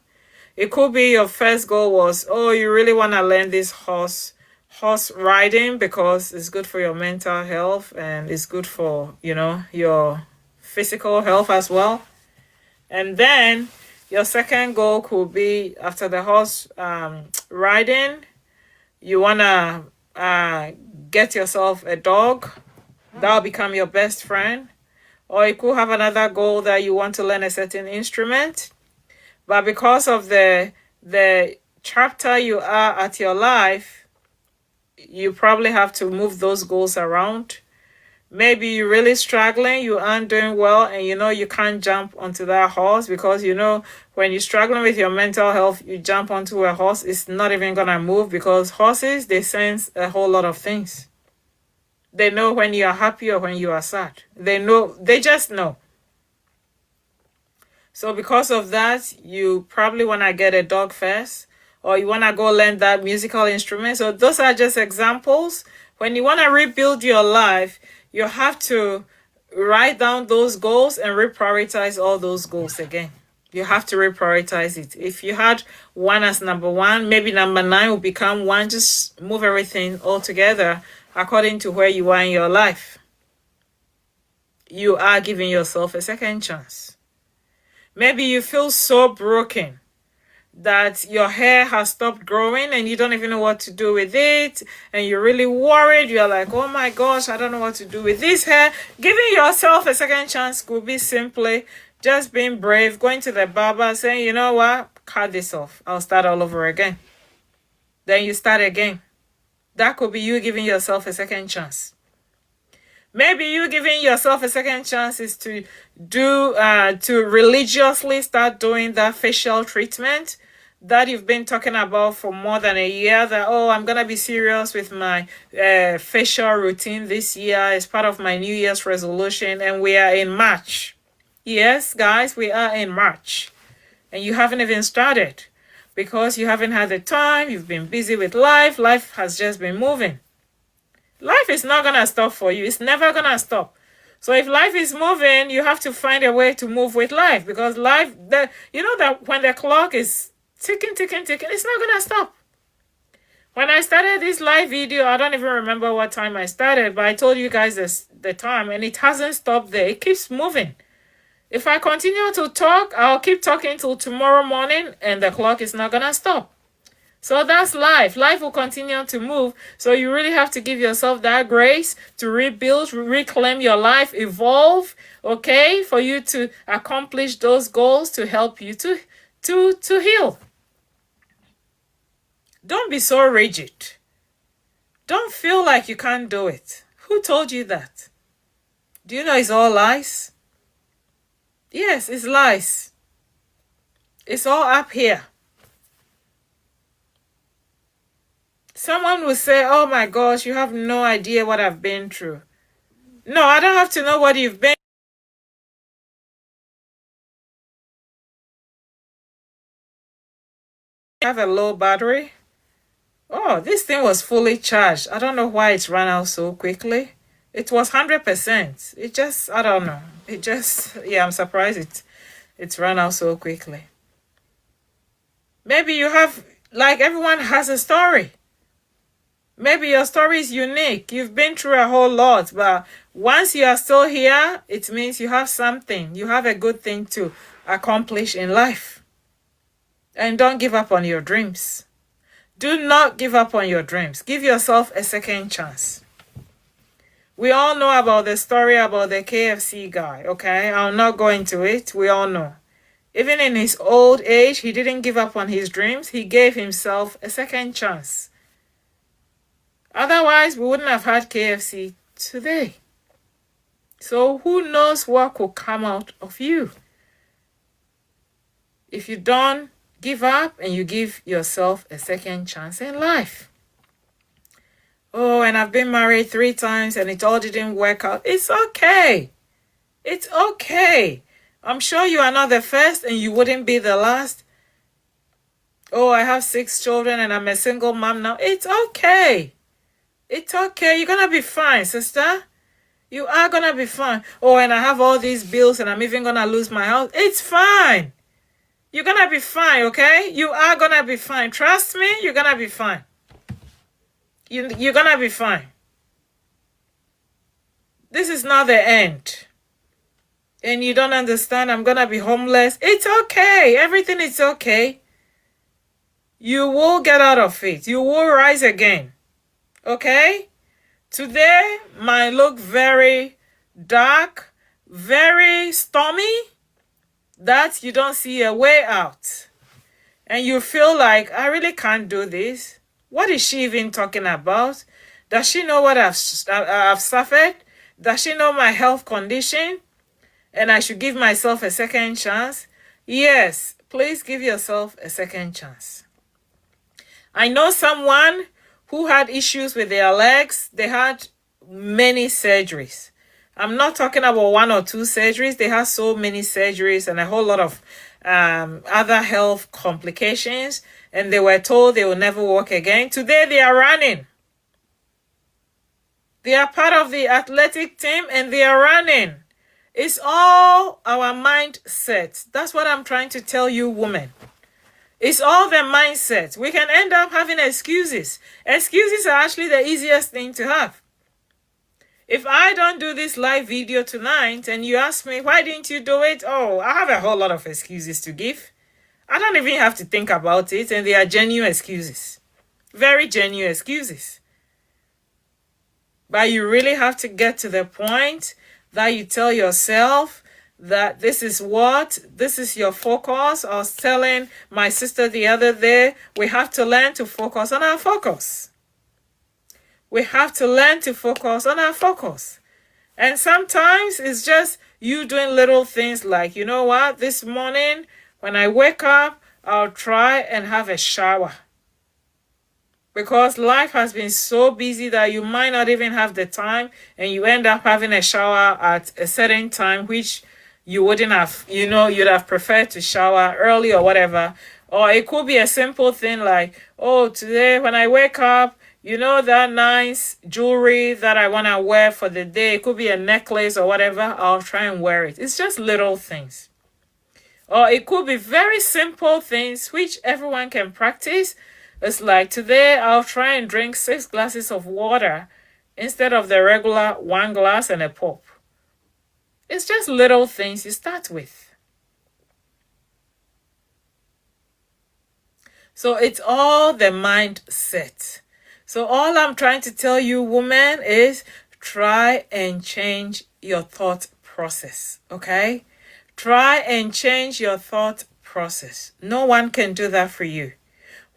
It could be your first goal was, oh, you really want to learn this horse riding because it's good for your mental health and it's good for, your physical health as well. And then your second goal could be after the horse riding, you want to get yourself a dog. That'll become your best friend. Or you could have another goal that you want to learn a certain instrument. But because of the chapter you are at your life, you probably have to move those goals around. Maybe you're really struggling, you aren't doing well, and you can't jump onto that horse because when you're struggling with your mental health, you jump onto a horse, it's not even gonna move because horses, they sense a whole lot of things. They know when you are happy or when you are sad. They just know. So because of that, you probably want to get a dog first, or you want to go learn that musical instrument. So those are just examples. When you want to rebuild your life, you have to write down those goals and reprioritize all those goals again. You have to reprioritize it. If you had one as number one, maybe number 9 will become 1. Just move everything all together according to where you are in your life. You are giving yourself a second chance. Maybe you feel so broken that your hair has stopped growing and you don't even know what to do with it, and you're really worried. You're like, oh my gosh, I don't know what to do with this hair. Giving yourself a second chance could be simply just being brave, going to the barber, saying, you know what, cut this off. I'll start all over again. Then you start again. That could be you giving yourself a second chance. Maybe you giving yourself a second chance is to religiously start doing that facial treatment that you've been talking about for more than a year. That, oh, I'm going to be serious with my facial routine this year as part of my New Year's resolution. And we are in March. Yes, guys, we are in March and you haven't even started because you haven't had the time. You've been busy with life. Life has just been moving. Life is not going to stop for you. It's never going to stop. So if life is moving, you have to find a way to move with life because life, you know that when the clock is ticking, ticking, ticking, it's not going to stop. When I started this live video, I don't even remember what time I started, but I told you guys the time and it hasn't stopped there. It keeps moving. If I continue to talk, I'll keep talking till tomorrow morning and the clock is not going to stop. So that's life. Life will continue to move. So you really have to give yourself that grace to rebuild, reclaim your life, evolve, okay, for you to accomplish those goals to help you to heal. Don't be so rigid. Don't feel like you can't do it. Who told you that? Do you know it's all lies? Yes, it's lies. It's all up here. Someone will say, oh my gosh, you have no idea what I've been through. No, I don't have to know what you've been through. I have a low battery. Oh, this thing was fully charged. I don't know why it's run out so quickly. It was 100%. It just, I don't know. It just, yeah, I'm surprised it's run out so quickly. Maybe you have, like everyone has a story. Maybe your story is unique. You've been through a whole lot, but once you are still here, it means you have something. You have a good thing to accomplish in life. And don't give up on your dreams. Do not give up on your dreams. Give yourself a second chance. We all know about the story about the KFC guy, okay? I'll not go into it. We all know. Even in his old age, he didn't give up on his dreams. He gave himself a second chance. Otherwise, we wouldn't have had KFC today. So who knows what could come out of you? If you don't give up and you give yourself a second chance in life. Oh, and I've been married 3 times and it all didn't work out. It's okay. It's okay. I'm sure you are not the first and you wouldn't be the last. Oh, I have 6 children and I'm a single mom now. It's okay. It's okay. You're going to be fine, sister. You are going to be fine. Oh, and I have all these bills and I'm even going to lose my house. It's fine. You're going to be fine, okay? You are going to be fine. Trust me, you're going to be fine. You're going to be fine. This is not the end. And you don't understand, I'm going to be homeless. It's okay. Everything is okay. You will get out of it. You will rise again. Okay? Today might look very dark, very stormy, that you don't see a way out. And you feel like, I really can't do this. What is she even talking about? Does she know what I've suffered? Does she know my health condition? And I should give myself a second chance? Yes, please give yourself a second chance. I know someone who had issues with their legs. They had many surgeries. I'm not talking about 1 or 2 surgeries. They had so many surgeries and a whole lot of other health complications. And they were told they will never walk again. Today they are running. They are part of the athletic team and they are running. It's all our mindset. That's what I'm trying to tell you, women. It's all the mindset. We can end up having excuses. Excuses are actually the easiest thing to have. If I don't do this live video tonight and you ask me, why didn't you do it? Oh, I have a whole lot of excuses to give. I don't even have to think about it, and they are genuine excuses. Very genuine excuses. But you really have to get to the point that you tell yourself that this is your focus. I was telling my sister the other day, we have to learn to focus on our focus. We have to learn to focus on our focus. And sometimes it's just you doing little things like, you know what, this morning when I wake up, I'll try and have a shower. Because life has been so busy that you might not even have the time and you end up having a shower at a certain time, which you wouldn't have, you'd have preferred to shower early or whatever. Or it could be a simple thing like, oh, today when I wake up, that nice jewelry that I want to wear for the day. It could be a necklace or whatever. I'll try and wear it. It's just little things. Or it could be very simple things which everyone can practice. It's like, today I'll try and drink 6 glasses of water instead of the regular 1 glass and a pop. It's just little things you start with. So it's all the mindset. So all I'm trying to tell you, woman, is try and change your thought process, okay? Try and change your thought process. No one can do that for you.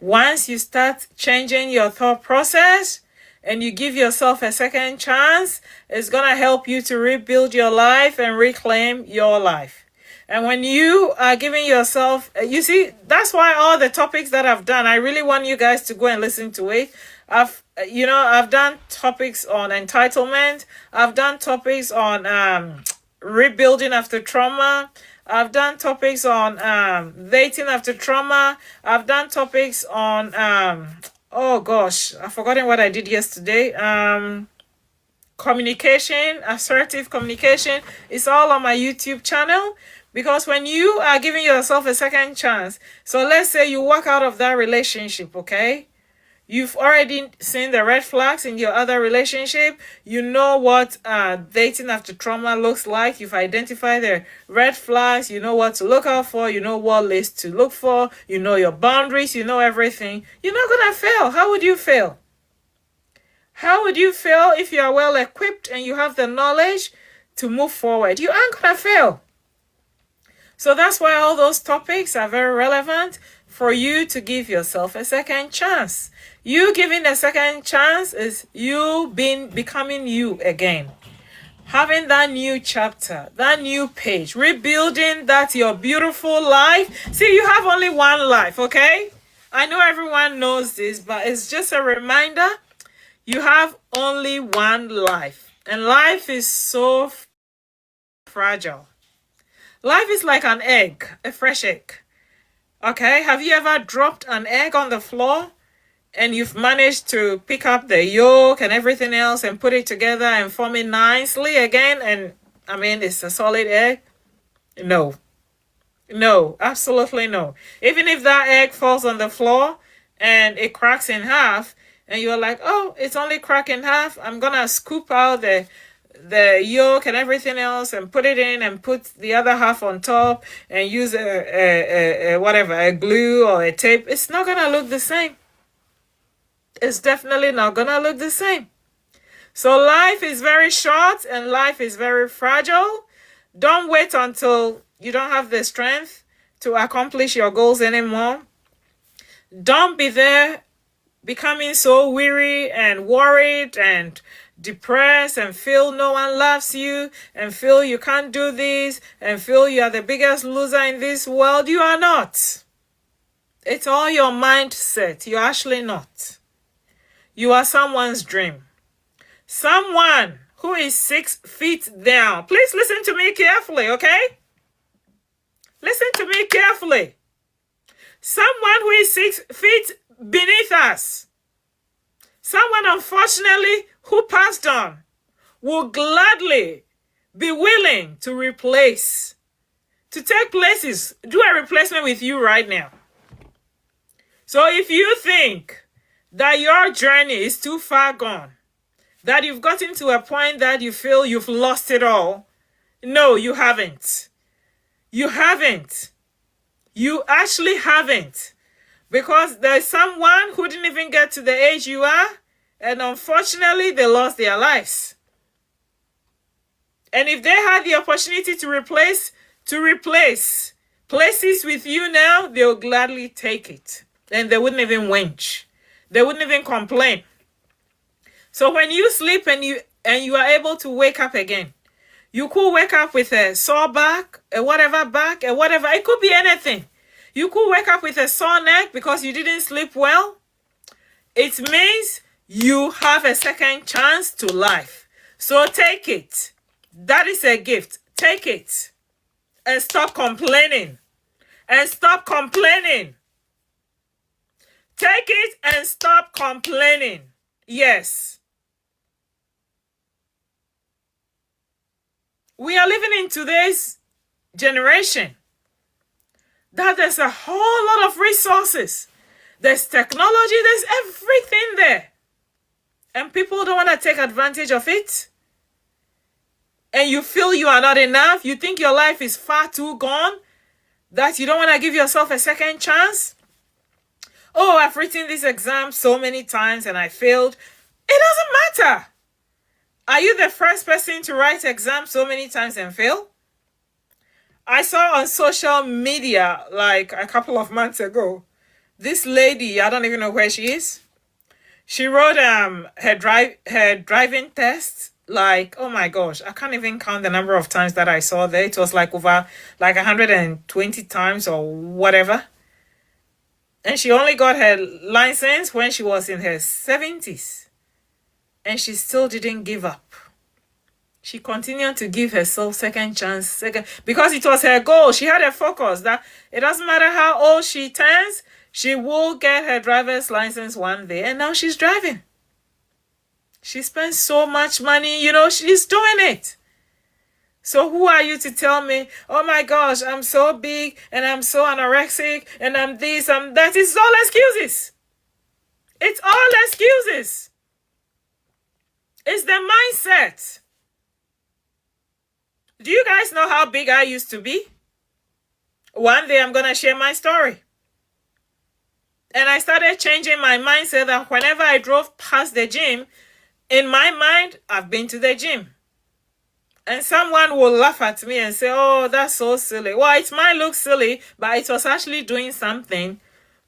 Once you start changing your thought process and you give yourself a second chance, it's going to help you to rebuild your life and reclaim your life. And when you are giving yourself, you see, that's why all the topics that I've done, I really want you guys to go and listen to it. I've done topics on entitlement. I've done topics on rebuilding after trauma. I've done topics on dating after trauma. I've done topics on oh gosh, I've forgotten what I did yesterday. Communication, assertive communication. It's all on my YouTube channel. Because when you are giving yourself a second chance, so let's say you walk out of that relationship, okay? You've already seen the red flags in your other relationship. You know what dating after trauma looks like. You've identified the red flags. You know what to look out for. You know what list to look for. You know your boundaries. You know everything. You're not going to fail. How would you fail? How would you fail if you are well equipped and you have the knowledge to move forward? You aren't going to fail. So that's why all those topics are very relevant for you to give yourself a second chance. You giving a second chance is you becoming you again. Having that new chapter, that new page, rebuilding that your beautiful life. See, you have only one life, okay? I know everyone knows this, but it's just a reminder. You have only one life. And life is so fragile. Life is like an egg, a fresh egg. Okay, have you ever dropped an egg on the floor and you've managed to pick up the yolk and everything else and put it together and form it nicely again? And I mean, it's a solid egg? No. No, absolutely no. Even if that egg falls on the floor and it cracks in half and you're like, oh, it's only cracked in half. I'm going to scoop out the yolk and everything else and put it in and put the other half on top and use a glue or a tape. It's not gonna look the same. It's definitely not gonna look the same. So life is very short and life is very fragile. Don't wait until you don't have the strength to accomplish your goals anymore. Don't be there becoming so weary and worried and depressed and feel no one loves you and feel you can't do this and feel you are the biggest loser in this world. You are not. It's all your mindset. You're actually not. You are someone's dream. Someone who is 6 feet down. Please listen to me carefully, okay? Listen to me carefully. Someone who is 6 feet beneath us. Someone, unfortunately, who passed on will gladly be willing to replace, to take places, do a replacement with you right now. So if you think that your journey is too far gone, that you've gotten to a point that you feel you've lost it all, no, you haven't. You haven't. You actually haven't. Because there's someone who didn't even get to the age you are, and unfortunately, they lost their lives. And if they had the opportunity to replace places with you now, they'll gladly take it. And they wouldn't even whinge. They wouldn't even complain. So when you sleep and you are able to wake up again, you could wake up with a sore back, a whatever. It could be anything. You could wake up with a sore neck because you didn't sleep well. It means you have a second chance to life. So take it. That is a gift. Take it. and stop complaining. And stop complaining. Take it and stop complaining. Yes. We are living in today's generation that there's a whole lot of resources. There's technology, there's everything there. And people don't want to take advantage of it. And you feel you are not enough. You think your life is far too gone. That you don't want to give yourself a second chance. Oh, I've written this exam so many times and I failed. It doesn't matter. Are you the first person to write exams so many times and fail? I saw on social media like a couple of months ago, this lady, I don't even know where she is. She wrote her driving test. Like, oh my gosh, I can't even count the number of times that I saw there. It was like over like 120 times or whatever. And she only got her license when she was in her 70s. And she still didn't give up. She continued to give herself second chance, because it was her goal. She had a focus that it doesn't matter how old she turns, she will get her driver's license one day. And now she's driving. She spent so much money, you know, she's doing it. So who are you to tell me, oh my gosh, I'm so big and I'm so anorexic and I'm this, I'm that? It's all excuses. It's all excuses. It's the mindset. Do you guys know how big I used to be? One day I'm going to share my story. And I started changing my mindset that whenever I drove past the gym, in my mind, I've been to the gym. And someone will laugh at me and say, oh, that's so silly. Well, it might look silly, but it was actually doing something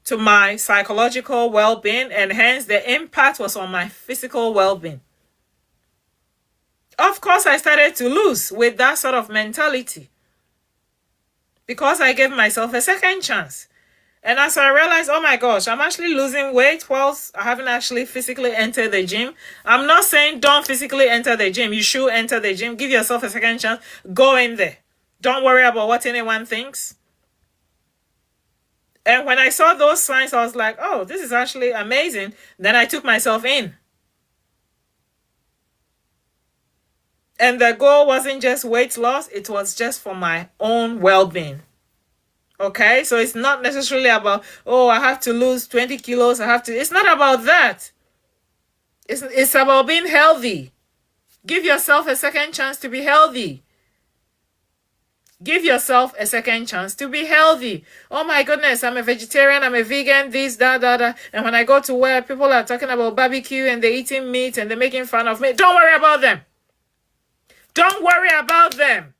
to my psychological well-being, and hence the impact was on my physical well-being. Of course, I started to lose with that sort of mentality because I gave myself a second chance. And as I realized, oh my gosh, I'm actually losing weight whilst I haven't actually physically entered the gym. I'm not saying don't physically enter the gym. You should enter the gym. Give yourself a second chance. Go in there. Don't worry about what anyone thinks. And when I saw those signs, I was like, oh, this is actually amazing. Then I took myself in. And the goal wasn't just weight loss. It was just for my own well-being. Okay, so it's not necessarily about, oh, I have to lose 20 kilos. It's not about that. It's about being healthy. Give yourself a second chance to be healthy. Give yourself a second chance to be healthy. Oh my goodness, I'm a vegetarian, I'm a vegan, this, that. And when I go to work, people are talking about barbecue and they're eating meat and they're making fun of me. Don't worry about them. Don't worry about them.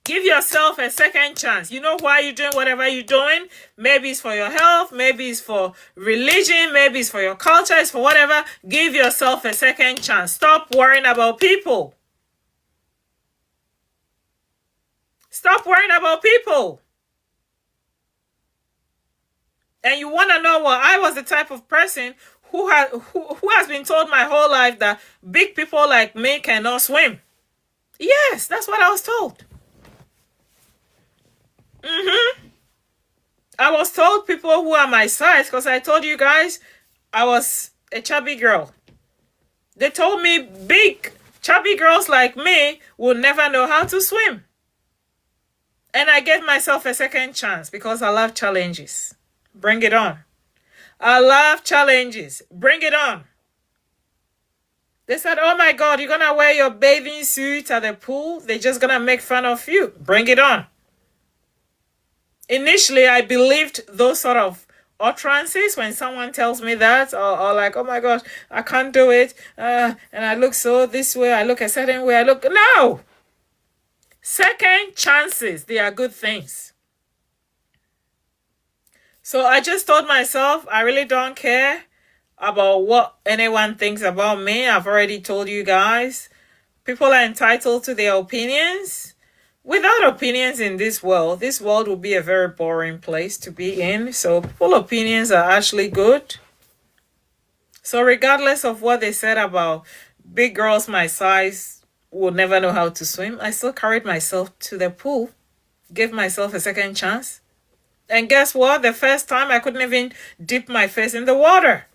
Give yourself a second chance. You know why you're doing whatever you're doing? Maybe it's for your health. Maybe it's for religion. Maybe it's for your culture. It's for whatever. Give yourself a second chance. Stop worrying about people. Stop worrying about people. And you want to know what? I was the type of person who has been told my whole life that big people like me cannot swim. Yes, that's what I was told. I was told people who are my size, because I told you guys I was a chubby girl. They told me big chubby girls like me will never know how to swim. And I gave myself a second chance because I love challenges. Bring it on. I love challenges. Bring it on. They said, oh my God, you're going to wear your bathing suit at the pool? They're just going to make fun of you. Bring it on. Initially, I believed those sort of utterances when someone tells me that, or like, oh my gosh, I can't do it. And I look so this way, I look a certain way, no. Second chances, they are good things. So I just told myself, I really don't care about what anyone thinks about me. I've already told you guys. People are entitled to their opinions. Without opinions in this world will be a very boring place to be in. So people's opinions are actually good. So regardless of what they said about big girls my size will never know how to swim, I still carried myself to the pool Gave myself a second chance. And guess what? The first time I couldn't even dip my face in the water.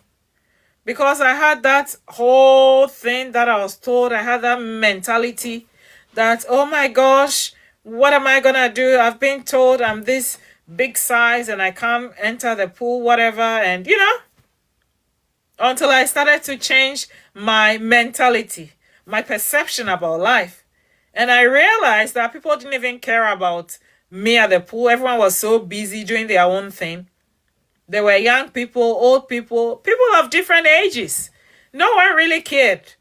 Because I had that whole thing that I was told. I had that mentality that, oh my gosh, what am I going to do? I've been told I'm this big size and I can't enter the pool, whatever. And, until I started to change my mentality, my perception about life. And I realized that people didn't even care about me at the pool. Everyone was so busy doing their own thing. There were young people, old people, people of different ages. No one really cared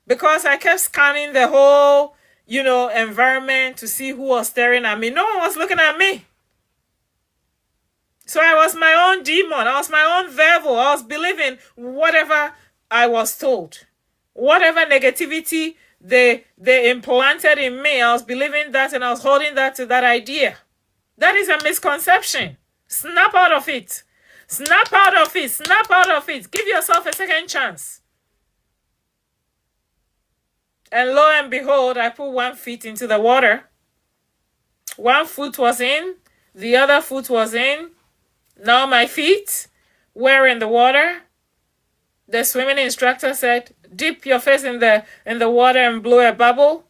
because I kept scanning the whole, environment to see who was staring at me. No one was looking at me. So I was my own demon. I was my own devil. I was believing whatever I was told. Whatever negativity they implanted in me, I was believing that and I was holding that to that idea. That is a misconception. Snap out of it. Snap out of it. Snap out of it. Give yourself a second chance. And lo and behold, I put 1 foot into the water. 1 foot was in. The other foot was in. Now my feet were in the water. The swimming instructor said, dip your face in the water and blow a bubble.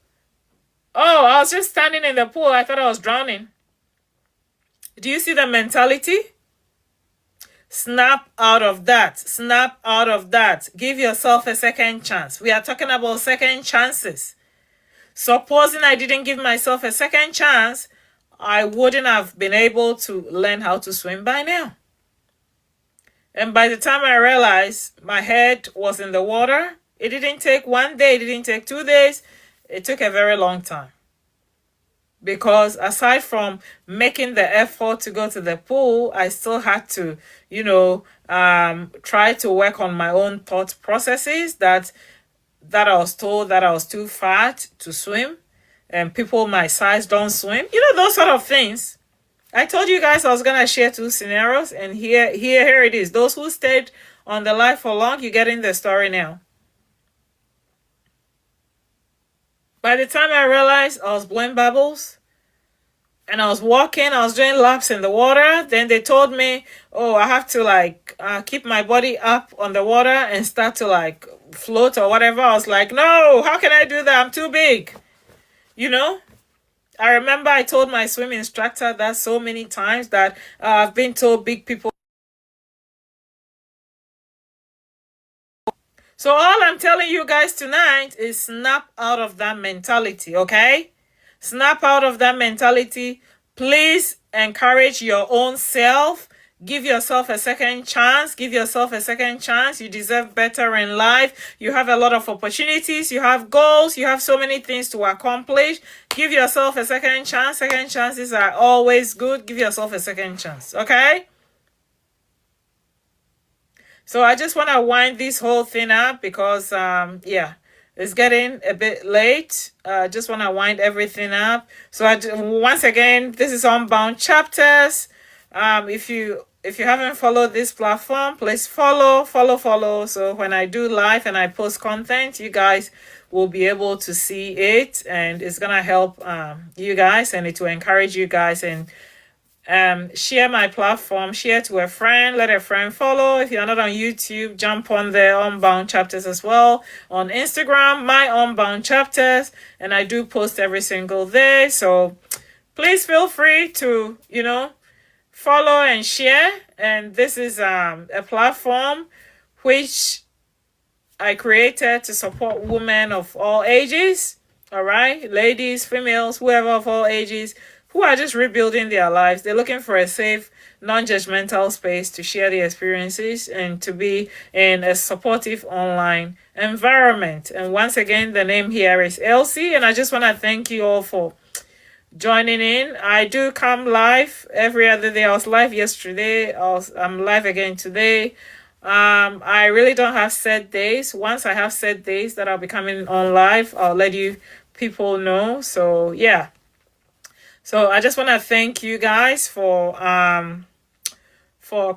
Oh, I was just standing in the pool. I thought I was drowning. Do you see the mentality? Snap out of that. Snap out of that. Give yourself a second chance. We are talking about second chances. Supposing I didn't give myself a second chance, I wouldn't have been able to learn how to swim by now. And by the time I realized my head was in the water, it didn't take 1 day, it didn't take 2 days. It took a very long time. Because aside from making the effort to go to the pool, I still had to, try to work on my own thought processes that I was told that I was too fat to swim. And people my size don't swim. Those sort of things. I told you guys I was going to share 2 scenarios. And here it is. Those who stayed on the live for long, you're getting the story now. By the time I realized I was blowing bubbles and I was walking, I was doing laps in the water. Then they told me, oh, I have to keep my body up on the water and start to float or whatever. I was like, no, how can I do that? I'm too big. I remember I told my swim instructor that so many times that I've been told big people. So all I'm telling you guys tonight is snap out of that mentality, okay? Snap out of that mentality. Please encourage your own self. Give yourself a second chance. Give yourself a second chance. You deserve better in life. You have a lot of opportunities. You have goals. You have so many things to accomplish. Give yourself a second chance. Second chances are always good. Give yourself a second chance, okay? So I just want to wind this whole thing up because, it's getting a bit late. Just want to wind everything up. So once again, this is Unbound Chapters. If you haven't followed this platform, please follow. So when I do live and I post content, you guys will be able to see it, and it's gonna help you guys, and it will encourage you guys. And share my platform, share to a friend, let a friend follow. If you're not on YouTube, jump on the Unbound Chapters as well. On Instagram, my Unbound Chapters, and I do post every single day. So please feel free to, follow and share. And this is a platform which I created to support women of all ages. All right, ladies, females, whoever of all ages, who are just rebuilding their lives. They're looking for a safe, non-judgmental space to share their experiences and to be in a supportive online environment. And once again, the name here is Elsie, and I just want to thank you all for joining in. I do come live every other day. I was live yesterday. I'm live again today. I really don't have set days. Once I have set days that I'll be coming on live, I'll let you people know. So yeah. So I just want to thank you guys for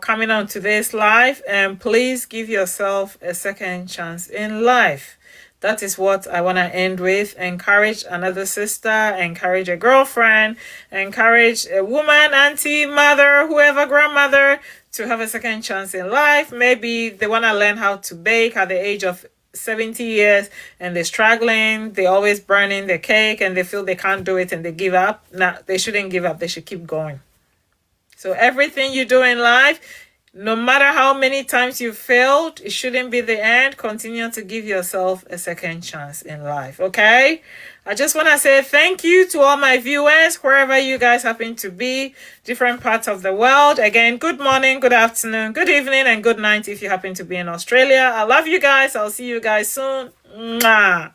coming on today's live, and please give yourself a second chance in life. That is what I want to end with. Encourage another sister, encourage a girlfriend, encourage a woman, auntie, mother, whoever, grandmother, to have a second chance in life. Maybe they want to learn how to bake at the age of 70 years and they're struggling, they're always burning the cake and they feel they can't do it and they give up. Nah, they shouldn't give up, they should keep going. So everything you do in life, no matter how many times you failed, it shouldn't be the end. Continue to give yourself a second chance in life, okay? I just want to say thank you to all my viewers, wherever you guys happen to be, different parts of the world. Again, good morning, good afternoon, good evening, and good night if you happen to be in Australia. I love you guys. I'll see you guys soon. Mwah.